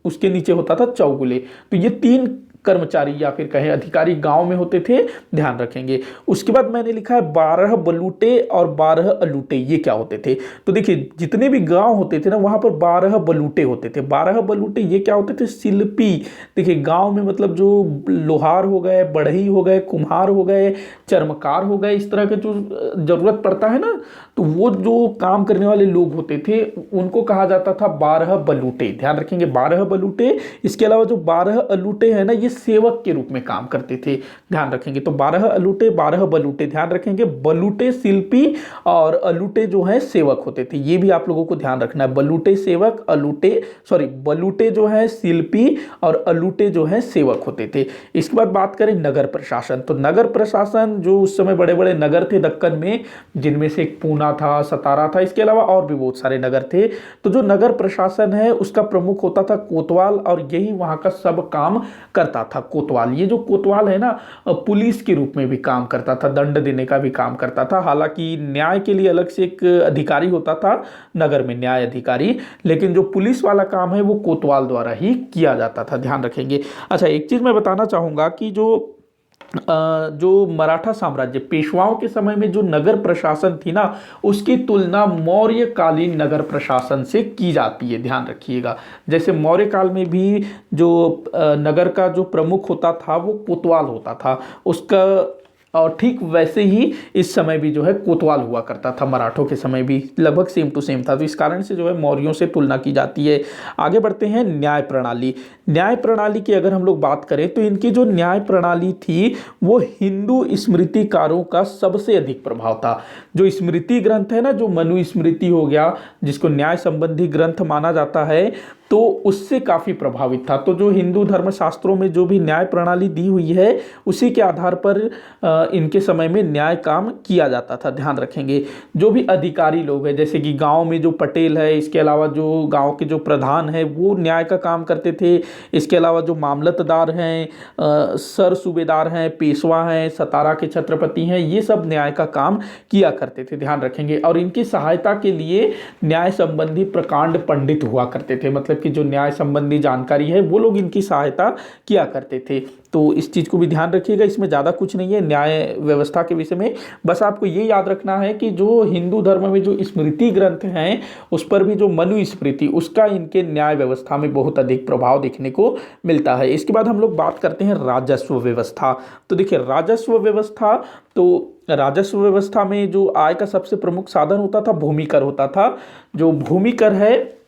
उसके नीचे होता था चौगुले। तो ये तीन कर्मचारी या फिर कहें अधिकारी गांव में होते थे। ध्यान रखेंगे। उसके बाद मैंने लिखा है 12 बलूटे और 12 अलूटे, ये क्या होते थे? तो देखिए जितने भी गांव होते थे ना वहां पर 12 बलूटे होते थे। 12 बलूटे ये क्या होते थे? शिल्पी। देखिए गांव में मतलब जो लोहार हो गए, बढ़ई हो गए, कुम्हार हो गए, चर्मकार हो गए, इस तरह के जो जरूरत पड़ता है ना, तो वो जो काम करने वाले लोग होते थे उनको कहा जाता था 12 बलूटे। ध्यान रखेंगे 12 बलूटे। इसके अलावा जो 12 अलूटे हैं ना ये सेवक के रूप में काम करते थे, ध्यान रखेंगे। तो 12 अलूटे 12 बलूटे, ध्यान रखेंगे। बलूटे शिल्पी और अलूटे जो है सेवक होते थे, ये भी आप लोगों को ध्यान रखना है। बलूटे सेवक, बलूटे जो है शिल्पी और अलूटे जो है सेवक होते थे। इसके बाद बात करें नगर प्रशासन, तो नगर प्रशासन जो उस समय बड़े बड़े नगर थे दक्कन में, जिनमें से एक पूना था, सतारा था, इसके अलावा और भी बहुत सारे नगर थे। तो जो नगर प्रशासन है उसका प्रमुख होता था कोतवाल, और यही वहां का सब काम करता था कोतवाल। ये जो कोतवाल है ना, पुलिस के रूप में भी काम करता था, दंड देने का भी काम करता था। हालांकि न्याय के लिए अलग से एक अधिकारी होता था नगर में, न्याय अधिकारी, लेकिन जो पुलिस वाला काम है वो कोतवाल द्वारा ही किया जाता था, ध्यान रखेंगे। अच्छा, एक चीज मैं बताना चाहूंगा कि जो मराठा साम्राज्य पेशवाओं के समय में जो नगर प्रशासन थी ना, उसकी तुलना मौर्यकालीन नगर प्रशासन से की जाती है, ध्यान रखिएगा। जैसे मौर्य काल में भी जो नगर का जो प्रमुख होता था वो कोतवाल होता था उसका, और ठीक वैसे ही इस समय भी जो है कोतवाल हुआ करता था, मराठों के समय भी लगभग सेम टू सेम था। तो इस कारण से जो है मौर्यों से तुलना की जाती है। आगे बढ़ते हैं, न्याय प्रणाली। न्याय प्रणाली की अगर हम लोग बात करें तो इनकी जो न्याय प्रणाली थी वो हिंदू स्मृतिकारों का सबसे अधिक प्रभाव था। जो स्मृति ग्रंथ है ना, जो मनुस्मृति हो गया, जिसको न्याय संबंधी ग्रंथ माना जाता है, तो उससे काफ़ी प्रभावित था। तो जो हिंदू धर्म शास्त्रों में जो भी न्याय प्रणाली दी हुई है उसी के आधार पर इनके समय में न्याय काम किया जाता था, ध्यान रखेंगे। जो भी अधिकारी लोग हैं, जैसे कि गांव में जो पटेल है, इसके अलावा जो गांव के जो प्रधान है वो न्याय का काम करते थे। इसके अलावा जो मामलतदार हैं, सर सूबेदार हैं, पेशवा हैं, सतारा के छत्रपति हैं, ये सब न्याय का काम किया करते थे, ध्यान रखेंगे। और इनकी सहायता के लिए न्याय संबंधी प्रकांड पंडित हुआ करते थे, मतलब कि जो न्याय संबंधी जानकारी है वो लोग इनकी सहायता किया करते थे। तो इस चीज़ को भी ध्यान रखिएगा, इसमें ज़्यादा कुछ नहीं है न्याय व्यवस्था के विषय में। बस आपको ये याद रखना है कि जो हिंदू धर्म में जो स्मृति ग्रंथ हैं उस पर भी जो मनुस्मृति, उसका इनके न्याय व्यवस्था में बहुत अधिक प्रभाव देखने को मिलता है। इसके बाद हम लोग बात करते हैं राजस्व व्यवस्था। तो देखिए, राजस्व व्यवस्था में जो आय का सबसे प्रमुख साधन होता था भूमिकर होता था। जो भूमिकर है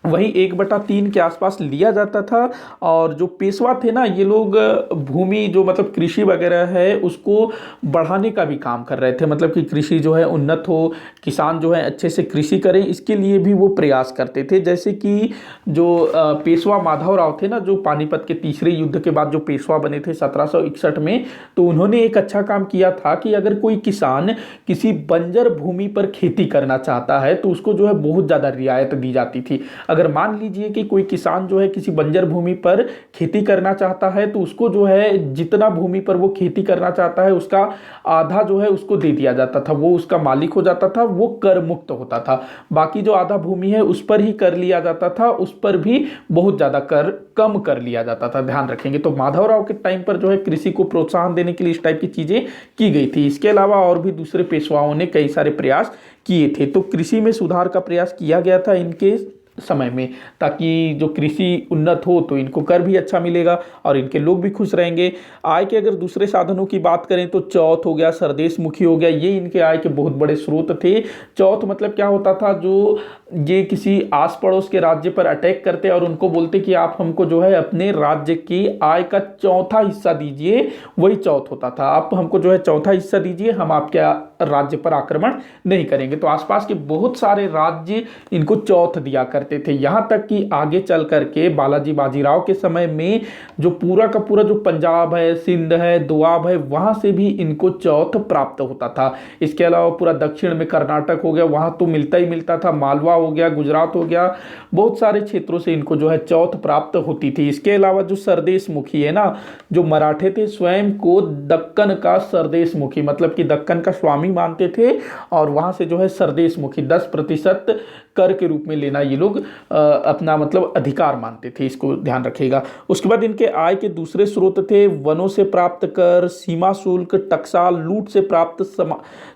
वही 1/3 के आसपास लिया जाता था। और जो पेशवा थे ना, ये लोग भूमि जो मतलब कृषि वगैरह है उसको बढ़ाने का भी काम कर रहे थे, मतलब कि कृषि जो है उन्नत हो, किसान जो है अच्छे से कृषि करें, इसके लिए भी वो प्रयास करते थे। जैसे कि जो पेशवा माधवराव थे ना, जो पानीपत के तीसरे युद्ध के बाद जो पेशवा बने थे 1761 में, तो उन्होंने एक अच्छा काम किया था कि अगर कोई किसान किसी बंजर भूमि पर खेती करना चाहता है तो उसको जो है बहुत ज़्यादा रियायत दी जाती थी। अगर मान लीजिए कि कोई किसान जो है किसी बंजर भूमि पर खेती करना चाहता है तो उसको जो है जितना भूमि पर वो खेती करना चाहता है उसका आधा जो है उसको दे दिया जाता था, वो उसका मालिक हो जाता था, वो कर मुक्त होता था। बाकी जो आधा भूमि है उस पर ही कर लिया जाता था, उस पर भी बहुत ज़्यादा कर कम कर लिया जाता था, ध्यान रखेंगे। तो माधवराव के टाइम पर जो है कृषि को प्रोत्साहन देने के लिए इस टाइप की चीज़ें की गई थी। इसके अलावा और भी दूसरे पेशवाओं ने कई सारे प्रयास किए थे। तो कृषि में सुधार का प्रयास किया गया था इनके समय में, ताकि जो कृषि उन्नत हो तो इनको कर भी अच्छा मिलेगा और इनके लोग भी खुश रहेंगे। आय के अगर दूसरे साधनों की बात करें तो चौथ हो गया, सरदेश मुखी हो गया, ये इनके आय के बहुत बड़े स्रोत थे। चौथ मतलब क्या होता था, जो ये किसी आस पड़ोस के राज्य पर अटैक करते और उनको बोलते कि आप हमको जो है अपने राज्य की आय का चौथा हिस्सा दीजिए, वही चौथ होता था। आप हमको जो है चौथा हिस्सा दीजिए, हम आपके राज्य पर आक्रमण नहीं करेंगे। तो आसपास के बहुत सारे राज्य इनको चौथ दिया करते थे। यहाँ तक कि आगे चल करके बालाजी बाजीराव के समय में जो पूरा का पूरा जो पंजाब है, सिंध है, दोआब है, वहाँ से भी इनको चौथ प्राप्त होता था। इसके अलावा पूरा दक्षिण में कर्नाटक हो गया, वहाँ तो मिलता ही मिलता था, मालवा हो गया, गुजरात हो गया, बहुत सारे क्षेत्रों से इनको जो है चौथ प्राप्त होती थी। इसके अलावा जो सरदेश मुखी है ना, जो मराठे थे स्वयं को दक्कन का सरदेश मुखी, मतलब कि दक्कन का स्वामी मानते थे और वहाँ से जो है सरदेश मुखी 10% कर के रूप में लेना ये लोग अपना मतलब अधिकार मानते थे, इसको ध्यान रखिएगा। उसके बाद इनके आय के दूसरे स्रोत थे वनों से प्राप्त कर, सीमा शुल्क, टकसाल, लूट से प्राप्त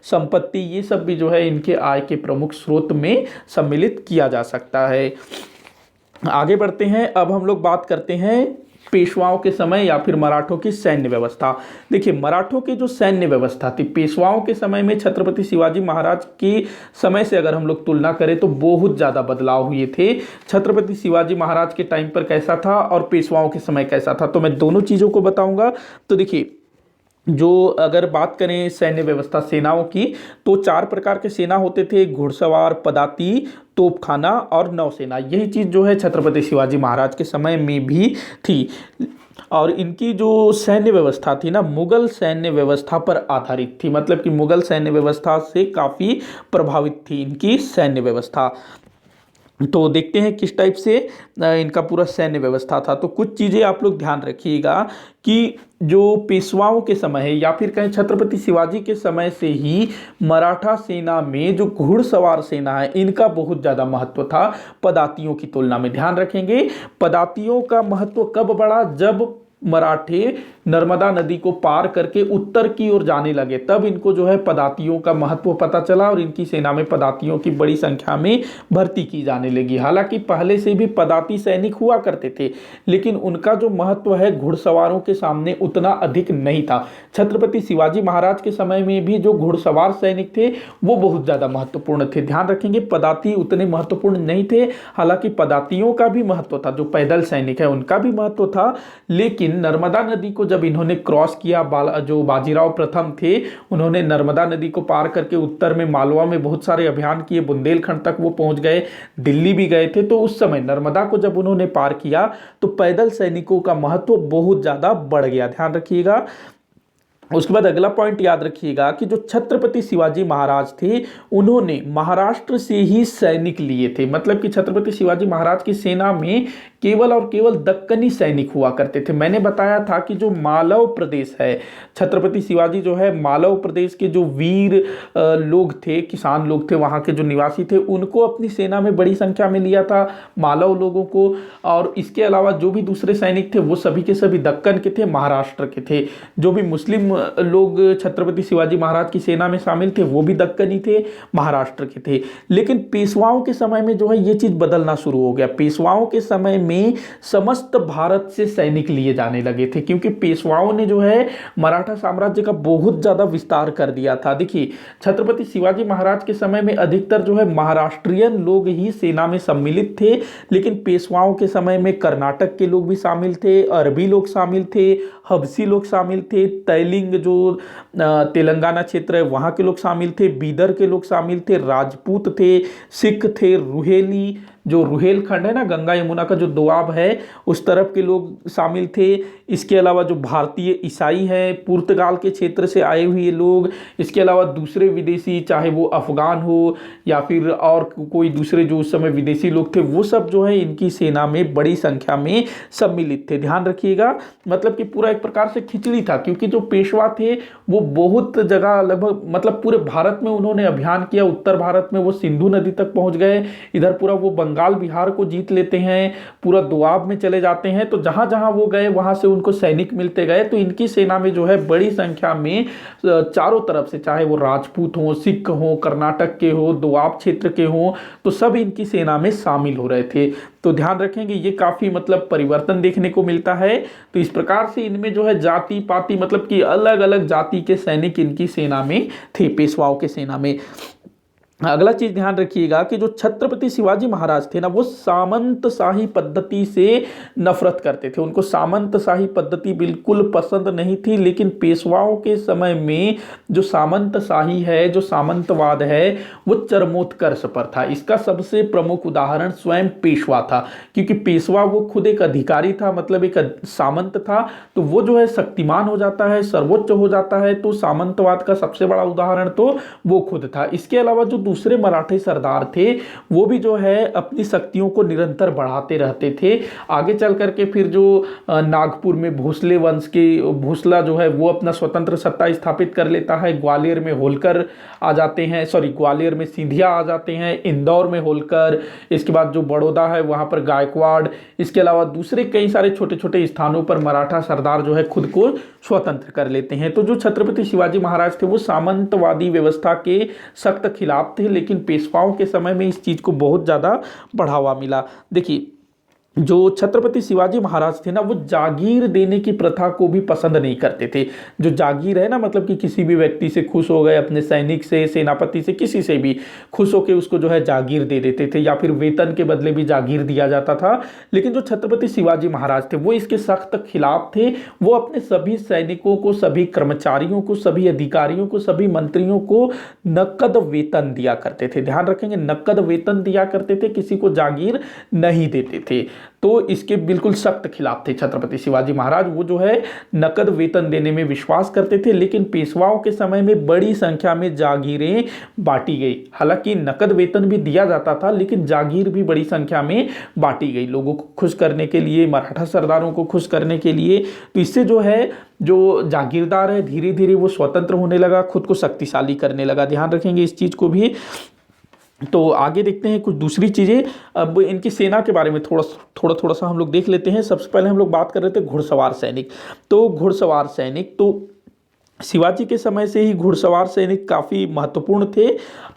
संपत्ति, ये सब भी जो है इनके आय के प्रमुख स्रोत में सम्मिलित किया जा सकता है। आगे बढ़ते हैं, अब हम लोग बात करते हैं पेशवाओं के समय या फिर मराठों की सैन्य व्यवस्था। देखिए, मराठों की जो सैन्य व्यवस्था थी पेशवाओं के समय में छत्रपति शिवाजी महाराज के समय से अगर हम लोग तुलना करें तो बहुत ज़्यादा बदलाव हुए थे। छत्रपति शिवाजी महाराज के टाइम पर कैसा था और पेशवाओं के समय कैसा था, तो मैं दोनों चीज़ों को बताऊंगा। तो देखिए, जो अगर बात करें सैन्य व्यवस्था सेनाओं की, तो 4 प्रकार के सेना होते थे: घुड़सवार, पदाती, तोपखाना और नौसेना। यही चीज़ जो है छत्रपति शिवाजी महाराज के समय में भी थी। और इनकी जो सैन्य व्यवस्था थी ना, मुगल सैन्य व्यवस्था पर आधारित थी, मतलब कि मुगल सैन्य व्यवस्था से काफ़ी प्रभावित थी इनकी सैन्य व्यवस्था। तो देखते हैं किस टाइप से इनका पूरा सैन्य व्यवस्था था। तो कुछ चीज़ें आप लोग ध्यान रखिएगा कि जो पेशवाओं के समय है या फिर कहें छत्रपति शिवाजी के समय से ही मराठा सेना में जो घुड़सवार सेना है इनका बहुत ज़्यादा महत्व था पदातियों की तुलना में। ध्यान रखेंगे, पदातियों का महत्व कब बढ़ा, जब मराठे नर्मदा नदी को पार करके उत्तर की ओर जाने लगे, तब इनको जो है पदातियों का महत्व पता चला और इनकी सेना में पदातियों की बड़ी संख्या में भर्ती की जाने लगी। हालांकि पहले से भी पदाती सैनिक हुआ करते थे, लेकिन उनका जो महत्व है घुड़सवारों के सामने उतना अधिक नहीं था। छत्रपति शिवाजी महाराज के समय में भी जो घुड़सवार सैनिक थे वो बहुत ज़्यादा महत्वपूर्ण थे। ध्यान रखेंगे, पदाती उतने महत्वपूर्ण नहीं थे। हालांकि पदातियों का भी महत्व था, जो पैदल सैनिक है उनका भी महत्व था। लेकिन नर्मदा नदी को जब इन्होंने क्रॉस किया, जो बाजीराव प्रथम थे, उन्होंने नर्मदा नदी को पार करके उत्तर में मालवा में बहुत सारे अभियान किए, बुंदेलखंड तक वो पहुंच गए, दिल्ली भी गए थे। तो उस समय नर्मदा को जब उन्होंने पार किया तो पैदल सैनिकों का महत्व बहुत ज्यादा बढ़ गया। ध्यान रखिएगा। उसके बाद अगला पॉइंट याद रखिएगा कि जो छत्रपति शिवाजी महाराज थे उन्होंने महाराष्ट्र से ही सैनिक लिए थे। मतलब कि छत्रपति शिवाजी महाराज की सेना में केवल और केवल दक्कनी सैनिक हुआ करते थे। मैंने बताया था कि जो मालव प्रदेश है, छत्रपति शिवाजी जो है मालव प्रदेश के जो वीर लोग थे, किसान लोग थे, वहाँ के जो निवासी थे, उनको अपनी सेना में बड़ी संख्या में लिया था, मालव लोगों को। और इसके अलावा जो भी दूसरे सैनिक थे वो सभी के सभी दक्कन के थे, महाराष्ट्र के थे। जो भी मुस्लिम लोग छत्रपति शिवाजी महाराज की सेना में शामिल थे वो भी दक्कनी थे, महाराष्ट्र के थे। लेकिन पेशवाओं के समय में जो है ये चीज बदलना शुरू हो गया। पेशवाओं के समय में समस्त भारत से सैनिक लिए जाने लगे थे, क्योंकि पेशवाओं ने जो है मराठा साम्राज्य का बहुत ज्यादा विस्तार कर दिया था। देखिए, छत्रपति शिवाजी महाराज के समय में अधिकतर जो है महाराष्ट्रियन लोग ही सेना में सम्मिलित थे, लेकिन पेशवाओं के समय में कर्नाटक के लोग भी शामिल थे, अरबी लोग शामिल थे, हबसी लोग शामिल थे, तैलिंग जो तेलंगाना क्षेत्र है वहाँ के लोग शामिल थे, बीदर के लोग शामिल थे, राजपूत थे, सिख थे, रुहेली, जो रुहेलखंड है ना, गंगा यमुना का जो दोआब है उस तरफ के लोग शामिल थे। इसके अलावा जो भारतीय ईसाई हैं, पुर्तगाल के क्षेत्र से आए हुए लोग, इसके अलावा दूसरे विदेशी, चाहे वो अफगान हो या फिर और कोई दूसरे जो उस समय विदेशी लोग थे, वो सब जो है इनकी सेना में बड़ी संख्या में सम्मिलित थे। ध्यान रखिएगा, मतलब कि पूरा एक प्रकार से खिचड़ी था, क्योंकि जो पेशवा थे वो बहुत जगह, लगभग मतलब पूरे भारत में उन्होंने अभियान किया। उत्तर भारत में वो सिंधु नदी तक पहुंच गए, इधर पूरा वो बंगाल बिहार को जीत लेते हैं, पूरा दोआब में चले जाते हैं। तो जहां जहां वो गए वहां से उनको सैनिक मिलते गए। तो इनकी सेना में जो है बड़ी संख्या में चारों तरफ से, चाहे वो राजपूत हो, सिख हो, कर्नाटक के हो, दोआब क्षेत्र के हो, तो सब इनकी सेना में शामिल हो रहे थे। तो ध्यान रखेंगे, ये काफी मतलब परिवर्तन देखने को मिलता है। तो इस प्रकार से इनमें जो है जाति पाति, मतलब कि अलग अलग जाति के सैनिक इनकी सेना में थे, पेशवाओं के सेना में। अगला चीज ध्यान रखिएगा कि जो छत्रपति शिवाजी महाराज थे ना, वो सामंतशाही पद्धति से नफरत करते थे। उनको सामंतशाही पद्धति बिल्कुल पसंद नहीं थी। लेकिन पेशवाओं के समय में जो सामंतशाही है, जो सामंतवाद है, वो चरमोत्कर्ष पर था। इसका सबसे प्रमुख उदाहरण स्वयं पेशवा था, क्योंकि पेशवा वो खुद एक अधिकारी था, मतलब एक सामंत था। तो वो जो है शक्तिमान हो जाता है, सर्वोच्च हो जाता है। तो सामंतवाद का सबसे बड़ा उदाहरण तो वो खुद था। इसके अलावा जो दूसरे मराठी सरदार थे वो भी जो है अपनी शक्तियों को निरंतर बढ़ाते रहते थे। आगे चल करके फिर जो नागपुर में भोसले वंश के भोसला जो है वो अपना स्वतंत्र सत्ता स्थापित कर लेता है। ग्वालियर में होलकर आ जाते हैं, ग्वालियर में सिंधिया आ जाते हैं, इंदौर में होलकर, इसके बाद जो बड़ौदा है वहां पर गायकवाड़। इसके अलावा दूसरे कई सारे छोटे छोटे स्थानों पर मराठा सरदार जो है खुद को स्वतंत्र कर लेते हैं। तो जो छत्रपति शिवाजी महाराज थे वो सामंतवादी व्यवस्था के सख्त खिलाफ थे, लेकिन पेशवाओं के समय में इस चीज को बहुत ज्यादा बढ़ावा मिला। देखिए, जो छत्रपति शिवाजी महाराज थे ना, वो जागीर देने की प्रथा को भी पसंद नहीं करते थे। जो जागीर है ना, मतलब कि किसी भी व्यक्ति से खुश हो गए, अपने सैनिक से, सेनापति से, किसी से भी खुश होकर उसको जो है जागीर दे देते थे, या फिर वेतन के बदले भी जागीर दिया जाता था। लेकिन जो छत्रपति शिवाजी महाराज थे वो इसके सख्त खिलाफ थे। वो अपने सभी सैनिकों को, सभी कर्मचारियों को, सभी अधिकारियों को, सभी मंत्रियों को नकद वेतन दिया करते थे। ध्यान रखेंगे, नकद वेतन दिया करते थे, किसी को जागीर नहीं देते थे। तो इसके बिल्कुल सख्त खिलाफ थे छत्रपति शिवाजी महाराज। वो जो है नकद वेतन देने में विश्वास करते थे, लेकिन पेशवाओं के समय में बड़ी संख्या में जागीरें बांटी गई। हालांकि नकद वेतन भी दिया जाता था, लेकिन जागीर भी बड़ी संख्या में बांटी गई, लोगों को खुश करने के लिए, मराठा सरदारों को खुश करने के लिए। तो इससे जो है, जो जागीरदार है, धीरे धीरे वो स्वतंत्र होने लगा, खुद को शक्तिशाली करने लगा। ध्यान रखेंगे इस चीज को भी। तो आगे देखते हैं कुछ दूसरी चीज़ें। अब इनकी सेना के बारे में थोड़ा सा हम लोग देख लेते हैं। सबसे पहले हम लोग बात कर रहे थे घुड़सवार सैनिक। तो घुड़सवार सैनिक तो शिवाजी के समय से ही घुड़सवार सैनिक काफ़ी महत्वपूर्ण थे।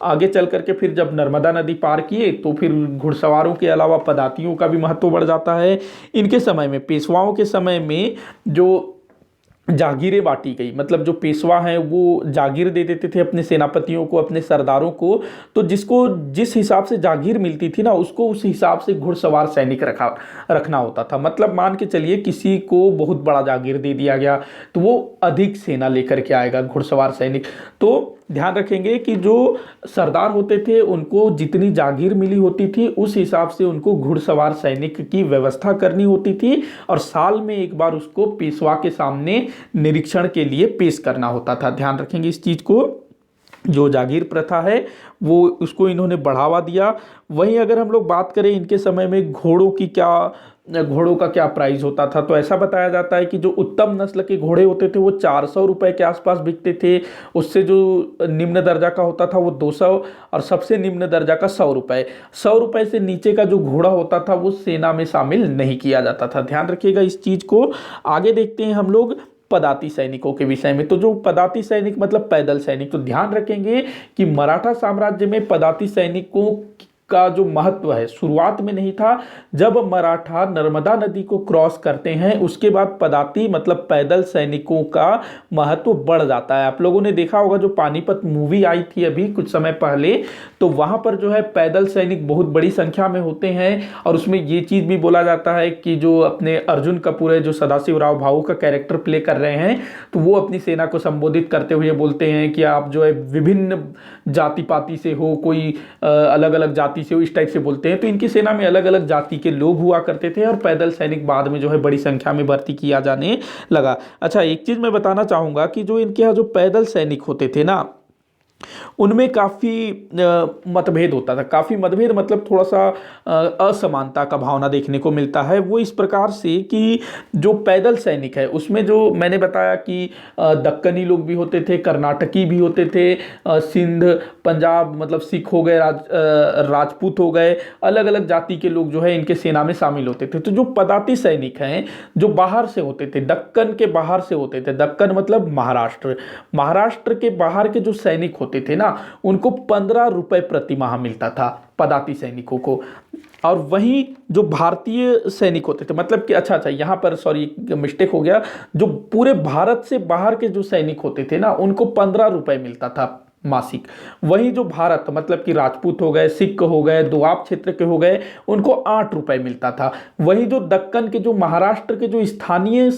आगे चल करके फिर जब नर्मदा नदी पार किए तो फिर घुड़सवारों के अलावा पदातियों का भी महत्व बढ़ जाता है। इनके समय में, पेशवाओं के समय में जो जागीरें बांटी गई, मतलब जो पेशवा हैं वो जागीर दे देते थे अपने सेनापतियों को, अपने सरदारों को। तो जिसको जिस हिसाब से जागीर मिलती थी ना, उसको उस हिसाब से घुड़सवार सैनिक रखना होता था। मतलब मान के चलिए किसी को बहुत बड़ा जागीर दे दिया गया तो वो अधिक सेना लेकर के आएगा घुड़सवार सैनिक। तो ध्यान रखेंगे कि जो सरदार होते थे उनको जितनी जागीर मिली होती थी उस हिसाब से उनको घुड़सवार सैनिक की व्यवस्था करनी होती थी, और साल में एक बार उसको पेशवा के सामने निरीक्षण के लिए पेश करना होता था। ध्यान रखेंगे इस चीज को। जो जागीर प्रथा है वो उसको इन्होंने बढ़ावा दिया। वहीं अगर हम लोग बात करें इनके समय में घोड़ों का क्या प्राइस होता था, तो ऐसा बताया जाता है कि जो उत्तम नस्ल के घोड़े होते थे वो 400 रुपए के आसपास बिकते थे। उससे जो निम्न दर्जा का होता था वो 200, और सबसे निम्न दर्जा का 100 रुपए। 100 रुपए से नीचे का जो घोड़ा होता था वो सेना में शामिल नहीं किया जाता था। ध्यान रखिएगा इस चीज को। आगे देखते हैं हम लोग पदाती सैनिकों के विषय में। तो जो पदाती सैनिक मतलब पैदल सैनिक, तो ध्यान रखेंगे कि मराठा साम्राज्य में पदाती सैनिकों का जो महत्व है शुरुआत में नहीं था। जब मराठा नर्मदा नदी को क्रॉस करते हैं उसके बाद पदाती मतलब पैदल सैनिकों का महत्व बढ़ जाता है। आप लोगों ने देखा होगा जो पानीपत मूवी आई थी अभी कुछ समय पहले, तो वहां पर जो है पैदल सैनिक बहुत बड़ी संख्या में होते हैं। और उसमें ये चीज भी बोला जाता है कि जो अपने अर्जुन कपूर है, जो सदाशिव राव भाऊ का कैरेक्टर प्ले कर रहे हैं, तो वो अपनी सेना को संबोधित करते हुए बोलते हैं कि आप जो है विभिन्न जाति पाति से हो, कोई अलग अलग जाति से हो, इस टाइप से बोलते हैं। तो इनकी सेना में अलग अलग जाति के लोग हुआ करते थे, और पैदल सैनिक बाद में जो है बड़ी संख्या में भर्ती किया जाने लगा। अच्छा, एक चीज मैं बताना चाहूंगा कि जो इनके यहाँ जो पैदल सैनिक होते थे ना, उनमें काफ़ी मतभेद होता था। काफ़ी मतभेद मतलब थोड़ा सा असमानता का भावना देखने को मिलता है। वो इस प्रकार से कि जो पैदल सैनिक है उसमें जो मैंने बताया कि दक्कनी लोग भी होते थे, कर्नाटकी भी होते थे, सिंध पंजाब मतलब सिख हो गए, राजपूत हो गए, अलग अलग जाति के लोग जो है इनके सेना में शामिल होते थे। तो जो पदाती सैनिक हैं जो बाहर से होते थे, दक्कन के बाहर से होते थे, दक्कन मतलब महाराष्ट्र के बाहर के जो सैनिक होते थे ना, उनको 15 रुपए प्रति माह मिलता था पदाती सैनिकों को। और वहीं जो भारतीय सैनिक होते थे, मतलब कि अच्छा यहाँ पर सॉरी मिस्टेक हो गया, जो पूरे भारत से बाहर के जो सैनिक होते थे ना, उनको 15 रुपए मिलता था मासिक। वही जो भारत मतलब कि राजपूत हो गए, सिख हो गए, दोआब क्षेत्र के हो गए, उनको 8 रुपए मिलता था। वही जो दक्कन के जो महाराष्ट्र के जो स्थानीय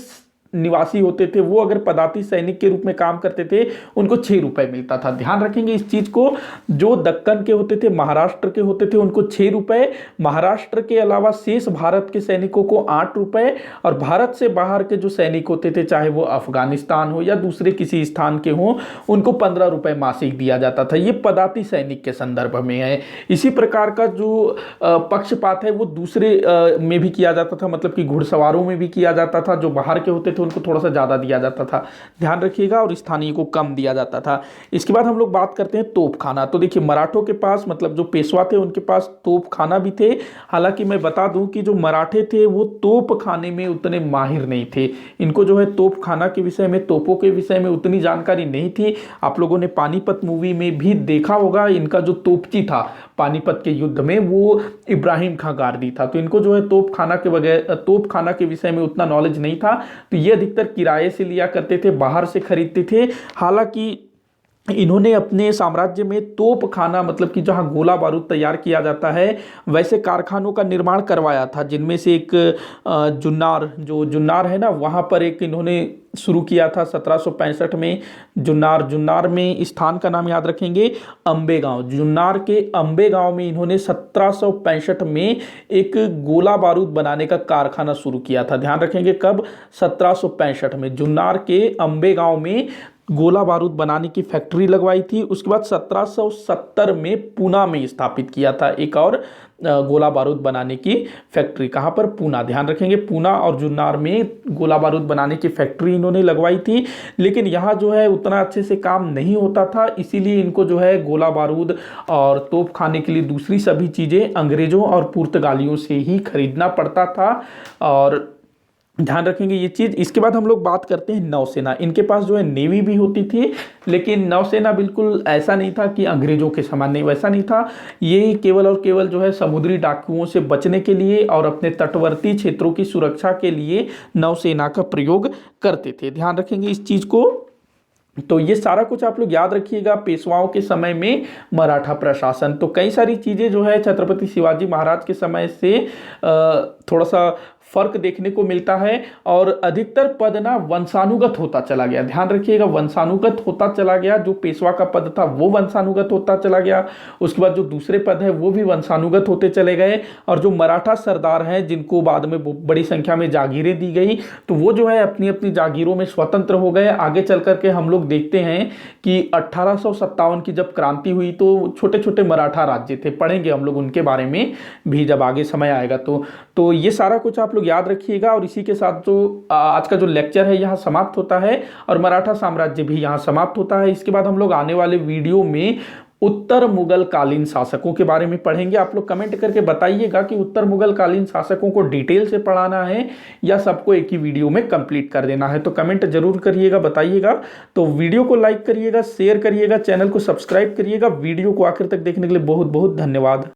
निवासी होते थे वो अगर पदाती सैनिक के रूप में काम करते थे, उनको 6 रुपए मिलता था। ध्यान रखेंगे इस चीज को। जो दक्कन के होते थे, महाराष्ट्र के होते थे, उनको 6 रुपए, महाराष्ट्र के अलावा शेष भारत के सैनिकों को 8 रुपए, और भारत से बाहर के जो सैनिक होते थे, चाहे वो अफगानिस्तान हो या दूसरे किसी स्थान के हों, उनको 15 रुपए मासिक दिया जाता था। ये पदाती सैनिक के संदर्भ में है। इसी प्रकार का जो पक्षपात है वो दूसरे में भी किया जाता था, मतलब कि घुड़सवारों में भी किया जाता था। जो बाहर के होते थे उनको थोड़ा सा ज़्यादा दिया जाता था, ध्यान रखिएगा, और स्थानीय को कम दिया जाता था। इसके बाद हम लोग बात करते हैं तोपखाना। तो देखिए मराठों के पास, मतलब जो पेशवा थे उनके पास तोपखाना भी थे। हालांकि मैं बता दूं कि जो मराठे थे वो तोप खाने में उतने माहिर नहीं थे। इनको जो है तोप खाना के विषय में, तोपों के विषय में उतनी जानकारी नहीं थी। आप लोगों ने पानीपत मूवी में भी देखा होगा, इनका जो तोपची था पानीपत के युद्ध में वो इब्राहिम खां गारदी था। तो इनको जो है तोप खाना के विषय में उतना नॉलेज नहीं था। तो ये अधिकतर किराए से लिया करते थे, बाहर से खरीदते थे। हालांकि इन्होंने अपने साम्राज्य में तोप खाना, मतलब कि जहां गोला बारूद तैयार किया जाता है, वैसे कारखानों का निर्माण करवाया था, जिनमें से एक जुन्नार है ना, वहां पर एक इन्होंने शुरू किया था 1765 में। जुन्नार में स्थान का नाम याद रखेंगे, अंबेगांव। जुन्नार के अंबेगांव में इन्होंने 1765 में एक गोला बारूद बनाने का कारखाना शुरू किया था। ध्यान रखेंगे कब, 1765 में जुन्नार के अंबेगांव में गोला बारूद बनाने की फैक्ट्री लगवाई थी। उसके बाद 1770 में पूना में स्थापित किया था एक और गोला बारूद बनाने की फैक्ट्री। कहाँ पर, पूना। ध्यान रखेंगे पूना और जुन्नार में गोला बारूद बनाने की फैक्ट्री इन्होंने लगवाई थी। लेकिन यहाँ जो है उतना अच्छे से काम नहीं होता था, इसीलिए इनको जो है गोला बारूद और तोप खाने के लिए दूसरी सभी चीज़ें अंग्रेजों और पुर्तगालियों से ही खरीदना पड़ता था, और ध्यान रखेंगे ये चीज़। इसके बाद हम लोग बात करते हैं नौसेना। इनके पास जो है नेवी भी होती थी, लेकिन नौसेना बिल्कुल ऐसा नहीं था कि अंग्रेजों के समान, नहीं, वैसा नहीं था। ये केवल और केवल जो है समुद्री डाकुओं से बचने के लिए और अपने तटवर्ती क्षेत्रों की सुरक्षा के लिए नौसेना का प्रयोग करते थे। ध्यान रखेंगे इस चीज़ को। तो ये सारा कुछ आप लोग याद रखिएगा। पेशवाओं के समय में मराठा प्रशासन, तो कई सारी चीज़ें जो है छत्रपति शिवाजी महाराज के समय से थोड़ा सा फर्क देखने को मिलता है, और अधिकतर पद ना वंशानुगत होता चला गया। ध्यान रखिएगा, वंशानुगत होता चला गया। जो पेशवा का पद था वो वंशानुगत होता चला गया, उसके बाद जो दूसरे पद है वो भी वंशानुगत होते चले गए, और जो मराठा सरदार हैं जिनको बाद में बड़ी संख्या में जागीरें दी गई, तो वो जो है अपनी अपनी जागीरों में स्वतंत्र हो गए। आगे चल करके हम लोग देखते हैं कि 1857 की जब क्रांति हुई तो छोटे छोटे मराठा राज्य थे, पढ़ेंगे हम लोग उनके बारे में भी जब आगे समय आएगा। तो ये सारा कुछ आप लोग याद रखिएगा। और इसी के साथ जो आज का जो लेक्चर है यहाँ समाप्त होता है, और मराठा साम्राज्य भी यहाँ समाप्त होता है। इसके बाद हम लोग आने वाले वीडियो में उत्तर मुगल कालीन शासकों के बारे में पढ़ेंगे। आप लोग कमेंट करके बताइएगा कि उत्तर मुगल कालीन शासकों को डिटेल से पढ़ाना है या सबको एक ही वीडियो में कंप्लीट कर देना है। तो कमेंट जरूर करिएगा, बताइएगा। तो वीडियो को लाइक करिएगा, शेयर करिएगा, चैनल को सब्सक्राइब करिएगा। वीडियो को आखिर तक देखने के लिए बहुत बहुत धन्यवाद।